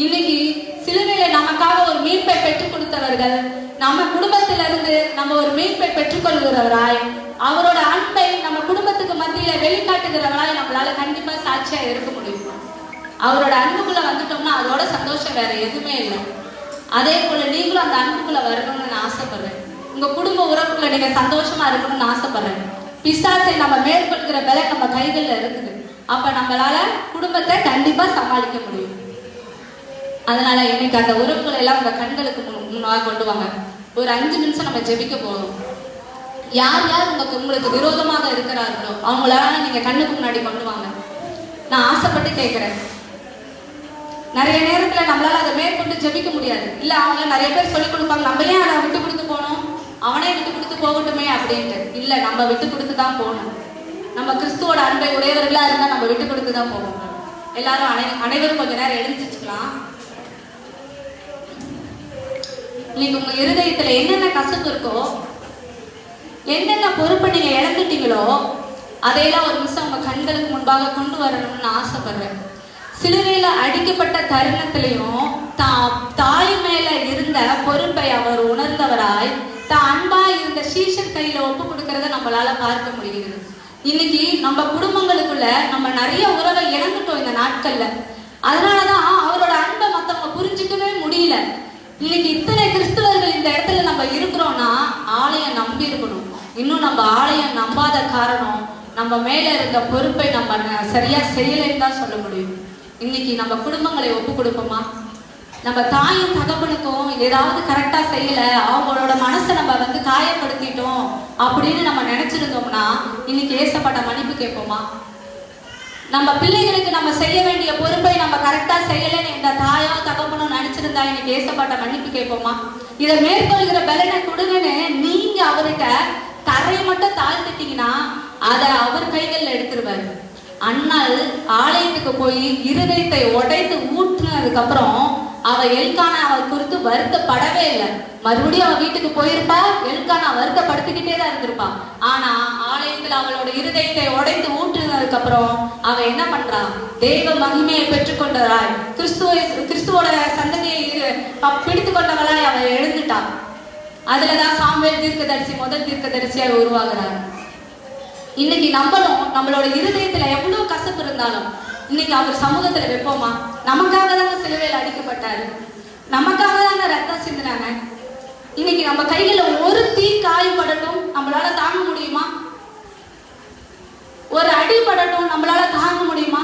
இன்னைக்கு சிலுவையில நமக்காக ஒரு மீட்பை பெற்றுக் கொடுத்தவர்கள், நம்ம குடும்பத்தில இருந்து நம்ம ஒரு மீட்பை பெற்றுக்கொள்கிறவராய், அவரோட அன்பை நம்ம குடும்பத்துக்கு மத்தியில வெளிக்காட்டுகிறவராய் நம்மளால கண்டிப்பா சாட்சியா இருக்க முடியும். அவரோட அன்புக்குள்ள வந்துட்டோம்னா அதோட சந்தோஷம் வேற எதுவுமே இல்லை. அதே போல நீங்களும் அந்த அன்புக்குள்ள வரணும்னு நான் ஆசைப்படுறேன். உங்க குடும்ப உறவுக்குள்ள நீங்க சந்தோஷமா இருக்கணும்னு ஆசைப்படுறேன். பிசாசை நம்ம மேற்கொள்கிற பலன் நம்ம கைகள்ல இருக்குது. அப்ப நம்மளால குடும்பத்தை கண்டிப்பா சமாளிக்க முடியும். அதனால இன்னைக்கு அந்த உறவுகளை எல்லாம் உங்க கண்களுக்கு முன்னாக கொண்டு வாங்க. ஒரு 5 நிமிஷம் நம்ம ஜெபிக்க போறோம். யார் யார் உங்களுக்கு விரோதமாக இருக்கிறார்களோ அவங்களால நீங்க கண்ணுக்கு முன்னாடி கொண்டு வாங்க. நான் ஆசைப்பட்டு கேட்கிறேன். நிறைய நேரத்துல நம்மளால அதை மேற்கொண்டு ஜெபிக்க முடியாது. இல்ல அவங்க நிறைய பேர் சொல்லிக் கொடுப்பாங்க, நம்ம ஏன் அதை விட்டு கொடுத்து போகணும், அவனே விட்டு கொடுத்து போகட்டுமே அப்படின்ட்டு. இல்ல, நம்ம விட்டு கொடுத்து தான் போகணும். நம்ம கிறிஸ்துவோட அன்பை உடையவர்களா இருந்தா நம்ம விட்டு கொடுத்து தான் போகணும். எல்லாரும் அனைவரும் கொஞ்ச நேரம் எழுந்திருச்சுக்கலாம். இன்னைக்கு உங்க இருதயத்துல என்னென்ன கசப்பு இருக்கோ, என்னென்ன பொறுப்பை நீங்க இழந்துட்டீங்களோ அதையெல்லாம் ஒரு நிமிஷம் உங்க கண்களுக்கு முன்பாக கொண்டு வரணும்னு நான் ஆசைப்படுறேன். சிலுவையில அடிக்கப்பட்ட தருணத்திலையும் தாய் மேல இருந்த பொறுப்பை அவர் உணர்ந்தவராய் தான் அன்பா இருந்த சீஷன் கையில ஒப்பு கொடுக்கறத நம்மளால பார்க்க முடிகிறது. இன்னைக்கு நம்ம குடும்பங்களுக்குள்ள நம்ம நிறைய உறவை இழந்துட்டோம் இந்த நாட்கள்ல. அதனாலதான் அவரோட அன்பை மத்தவங்க புரிஞ்சுக்கவே முடியல. இன்னைக்கு இத்தனை கிறிஸ்தவர்கள் இந்த இடத்துல நம்ம இருக்கிறோம்னா ஆலயம் நம்பி இருக்கணும். இன்னும் நம்ம ஆலயம் நம்பாத காரணம் நம்ம மேல இருந்த பொறுப்பை நம்ம சரியா செய்யலைன்னு தான் சொல்ல முடியும். இன்னைக்கு நம்ம குடும்பங்களை ஒப்பு கொடுப்போமா? நம்ம தாயும் தகப்பனுக்கும் ஏதாவது கரெக்டா செய்யல, அவங்களோட மனசை நம்ம வந்து காயப்படுத்திட்டோம் அப்படின்னு நம்ம நினைச்சிருந்தோம்னா இன்னைக்கு ஏசப்பட்ட மன்னிப்பு கேட்போமா? நம்ம பிள்ளைகளுக்கு நம்ம செய்ய வேண்டிய பொறுப்பை நம்ம கரெக்டா செய்யலன்னு இந்த தாயோ தகப்பனோ நினைச்சிருந்தா இன்னைக்கு ஏசப்பட்ட மன்னிப்பு கேட்போமா? இதை மேற்கொள்கிற பலனை கொடுங்கன்னு நீங்க அவர்கிட்ட தரையை மட்டும் தாழ்த்திட்டீங்கன்னா அதை அவர் கைகள்ல எடுத்துருவாரு. அண்ணாள் ஆலயத்துக்கு போய் இருதயத்தை உடைத்து ஊற்றுனதுக்கு அப்புறம் அவ எல்கானா அவ குறித்து வருத்தப்படவே இல்லை. மறுபடியும் அவ வீட்டுக்கு போயிருப்பா, எல்கானா வருத்தப்படுத்திக்கிட்டே தான் இருந்திருப்பா. ஆனா ஆலயத்துல அவளோட இருதயத்தை உடைத்து ஊற்றுனதுக்கு அப்புறம் அவ என்ன பண்றா? தெய்வ மகிமையை பெற்றுக்கொண்டவராய், கிறிஸ்துவோட சந்ததியை பிடித்து கொண்டவளாய் அவ எழுந்துட்டா. அதுலதான் சாமுவேல் தீர்க்கதரிசி முதல் தீர்க்கதரிசியா உருவாகிறார். இன்னைக்கு நம்மளும் நம்மளோட இருதயத்துல எவ்வளவு கசப்பு இருந்தாலும் இன்னைக்கு அவர் சமூகத்துல வைப்போமா? நமக்காக தாங்க சிலுவையில் அடிக்கப்பட்டாரு, நமக்காக தாங்க ரத்தம் சிந்தினாங்க. இன்னைக்கு நம்ம கையில ஒரு தீ காயப்படட்டும் நம்மளால தாங்க முடியுமா? ஒரு அடிபடட்டும் நம்மளால தாங்க முடியுமா?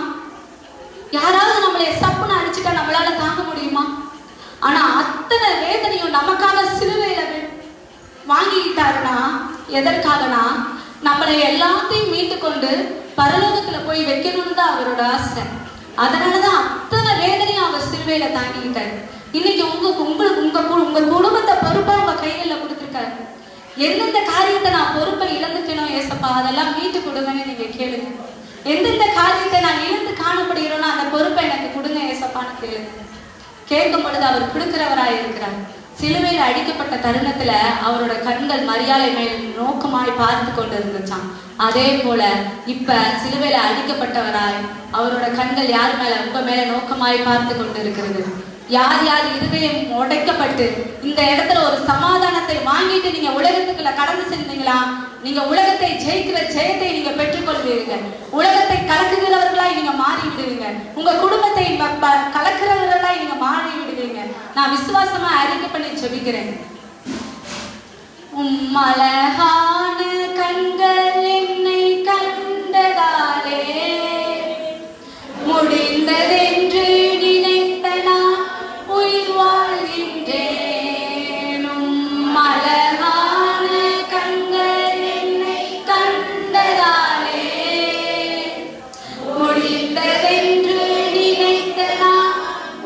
யாராவது நம்மளை சப்புன்னு அடிச்சுட்டா நம்மளால தாங்க முடியுமா? ஆனா அத்தனை வேதனையும் நமக்காக சிலுவையில வாங்கிக்கிட்டாருன்னா எதற்காகனா நம்மளை எல்லாத்தையும் மீட்டு கொண்டு பரலோகத்துல போய் வைக்கணும்னு தான் அவரோட ஆசை. அதனாலதான் அத்தனை வேதனையும் அவர் சிலுவையில தாங்கிக்கிட்டாரு. இன்னைக்கு உங்க குடும்பத்தை பொறுப்பா உங்க கையில கொடுத்துருக்காரு. எந்தெந்த காரியத்தை நான் பொறுப்பை இழந்துட்டேனோ ஏசப்பா அதெல்லாம் மீட்டு கொடுங்கன்னு நீங்க கேளுங்க. எந்தெந்த காரியத்தை நான் இழந்து காணப்படுகிறோனோ அந்த பொறுப்பை எனக்கு கொடுங்க ஏசப்பான்னு கேளுங்க. கேட்கும் பொழுது அவர் கொடுக்கிறவராய் இருக்கிறார். சிலுவையில் அடிக்கப்பட்ட தருணத்துல அவரோட கண்கள் மரியாதை மேல் நோக்கமாய் பார்த்து கொண்டு இருந்துச்சான். அதே போல இப்ப சிலுவையில அடிக்கப்பட்டவராய் அவரோட கண்கள் யார் மேல உங்க மேல நோக்கமாய் பார்த்து கொண்டு இருக்கிறது. யார் யார் இருதயம் உடைக்கப்பட்டு இந்த இடத்துல ஒரு சமாதானத்தை வாங்கிட்டு நீங்க உலகத்துக்குள்ள கடந்து சென்றீங்களா, நீங்க உலகத்தை ஜெயிக்கிற ஜெயத்தை நீங்க பெற்றுக்கொள்வீங்க. உலகத்தை கலக்குகிறவர்களாய் நீங்க மாறி விடுவீங்க. உங்க குடும்பத்தை கலக்குறவர்களாய் நீங்க மாறி விடுவீங்க. நான் விசுவாசமா அறிக்கை பண்ணி ஜெபிக்கிறேன். அழகான கண்கள் என்னை கண்டதாலே முடிந்ததென்று நினைத்த நான் உயிர் வாழ்கின்றேன். அழகான கண்கள் என்னை கண்டதாலே முடிந்ததென்று நினைத்த நான்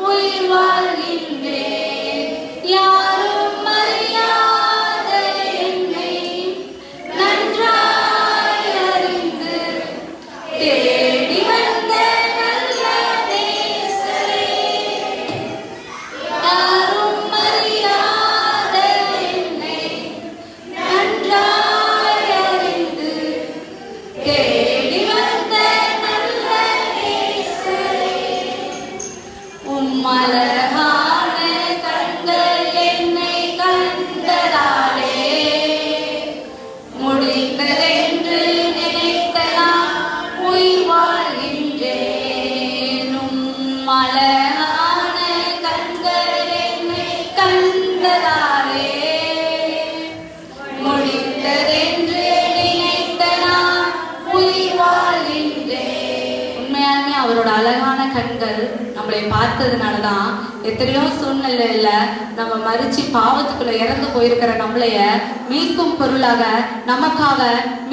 உயிர் வாழ்கின்றேன். யாரும் அறியாத என்னை நன்றாய் அறிந்து தேடி வந்த நல்ல நேசரே, யாரும் அறியாத என்னை நன்றாய் அறிந்து தேடி வந்த நல்ல நேசரே, அழகான கண்கள் என்னை கண்டதாலே முடிந்ததென்று நினைத்த நான் உயிர் வாழ்கின்றேன். அழகான கண்கள் என்னை கண்டதாலே முடிந்ததென்று நினைத்த நான் உயிர் வாழ்கின்றேன். உண்மையாலுமே அவரோட அழகான கண்கள் நம்மளை பார்த்ததுனாலதான் எத்தனையோ சூழ்நிலையில நம்ம மறிச்சு பாவத்துக்குள்ள இறந்து போயிருக்கிற நம்மளைய மீட்கும் பொருளாக நமக்காக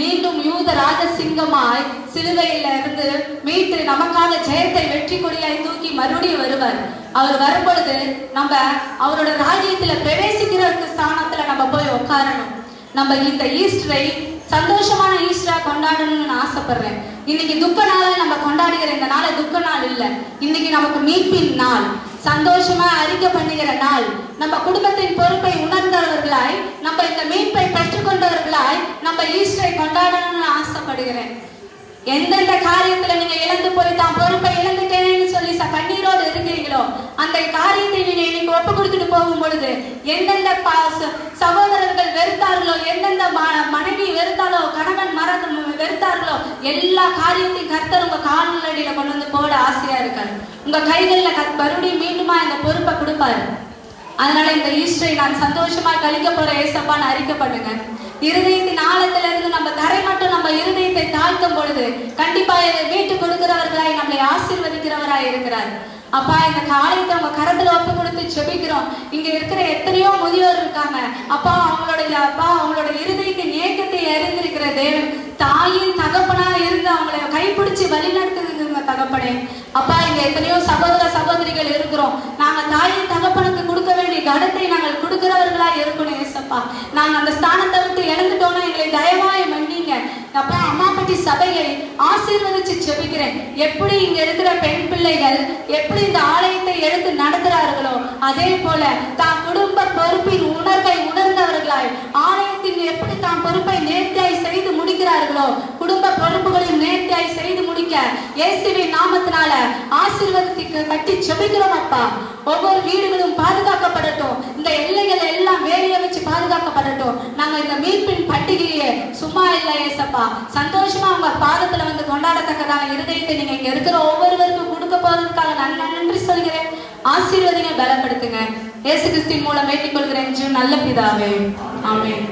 மீண்டும் யூத ராஜசிங்கமாய் சிலுவையில இருந்து மீட்டு நமக்காக ஜெயத்தை வெற்றி கொடியாய் தூக்கி மறுபடியும் வருவார். அவர் வரும்பொழுது நம்ம அவரோட ராஜ்யத்துல பிரவேசிக்கிற ஸ்தானத்துல நம்ம போய் உட்காரணும். நம்ம இந்த ஈஸ்டரை சந்தோஷமான ஈஸ்டரா கொண்டாடணும்னு ஆசைப்படுறேன். இன்னைக்கு துக்க நாளை நம்ம கொண்டாடுகிற இந்த நாளை துக்க நாள் இல்லை. இன்னைக்கு நமக்கு மீட்பின் நாள், சந்தோஷமா அறிக்கை பண்ணுகிற நாள். நம்ம குடும்பத்தின் பொறுப்பை உணர்ந்தவர்களாய், நம்ம இந்த மீட்பை பெற்றுக்கொண்டவர்களாய் நம்ம ஈஸ்டரை கொண்டாடணும்னு ஆசைப்படுகிறேன். எந்தெந்த காரியத்துல நீங்க இழந்து போய் தான் பொறுப்பை இழந்துட்டேன்னு சொல்லி கண்ணீரோடு இருக்கிறீங்களோ அந்த காரியத்தை நீங்க இன்னைக்கு ஒப்பு கொடுத்துட்டு போகும் பொழுது எந்தெந்த சகோதரர்கள் வெறுத்தார்களோ, எந்தெந்த மனைவி வெறுத்தாலோ, கணவன் வெறுத்தார்களோ எல்லா காரியத்தையும் கர்த்தர் உங்க கால்நடையில கொண்டு வந்து போட ஆசையா இருக்காரு. உங்க கைகள்ல மறுபடியும் மீண்டுமா இந்த பொறுப்பை கொடுப்பாரு. அதனால இந்த ஈஸ்டரை நான் சந்தோஷமா கழிக்க போற ஏசப்பான்னு அறிக்கை பண்ணுங்க. இருதயத்தின் ஆழத்துல இருந்து நம்ம தரை மட்டும் நம்ம இருதயத்தை தாழ்த்தும் பொழுது கண்டிப்பா இதை மீட்டு கொடுக்கிறவர்களாய் நம்மளை ஆசீர்வதிக்கிறவராய் இருக்கிறார். அப்பா, இந்த காரியத்தை உங்க கரத்துல ஒப்பு கொடுத்து ஜெபிக்கிறோம். இங்க இருக்கிற எத்தனையோ முதியோர் இருக்காங்க. அப்பா, அவங்களோட இருதயத்தின் ஏக்கத்தை அறிந்திருக்கிற தேவன், தாயின் தகப்பனா இருந்து அவங்களை கைப்பிடிச்சு வழி நடத்துதுங்க தகப்பனே. அப்பா, இங்க எத்தனையோ சகோதர சகோதரிகள் இருக்கிறோம். நாங்க தாயின் தகப்பனுக்கு கொடுக்க வேண்டிய கடத்தை நாங்கள் கொடுக்கிறவர்களா இருக்கணும் ஏசப்பா. நாங்க அந்த ஸ்தானத்தை விட்டு இழந்துட்டோம்னா எங்களை தயவாய் மன்னிங்க அப்பா. அம்மாப்பட்டி சபையை ஆசீர்வதிச்சு ஜெபிக்கிறேன். எப்படி இங்க இருக்கிற பெண் பிள்ளைகள் எப்படி இந்த ஆலயத்தை எடுத்து நடத்துறார்களோ அதே போல தான் குடும்ப பொறுப்பின் உணர்வை உணர்ந்தவர்களாய் ஆலயத்தின் எப்படி தான் பொறுப்பை நேர்த்தியாய் செய்து முடிக்கிறார்களோ குடும்ப பொறுப்புகளின் நேர்த்தியாய் செய்து முடிக்க இயேசுவின் நாமத்தினால ஆசீர்வாதத்துக்கு கட்டி ஜெபிக்கிறோம் அப்பா. ஒவ்வொரு வீடுகளும் பாதுகாக்கப்படட்டும். இந்த எல்லைகள் எல்லாம் வேலையை வச்சு பாதுகாக்கப்படட்டும். நாங்க இந்த மீட்பின் பண்டிகையை சும்மா இல்லை ஏசப்பா, சந்தோஷமா உங்க பாதத்துல வந்து கொண்டாடத்தக்கதான இருதயத்தை நீங்க இங்க இருக்கிற ஒவ்வொருவருக்கும் கொடுக்க போறதுக்காக நன்றி சொல்கிறேன். ஆசீர்வதிங்க, பலப்படுத்துங்க. இயேசு கிறிஸ்துவின் மூலம் வேண்டிக் கொள்கிறேன் நல்ல பிதாவே, ஆமென்.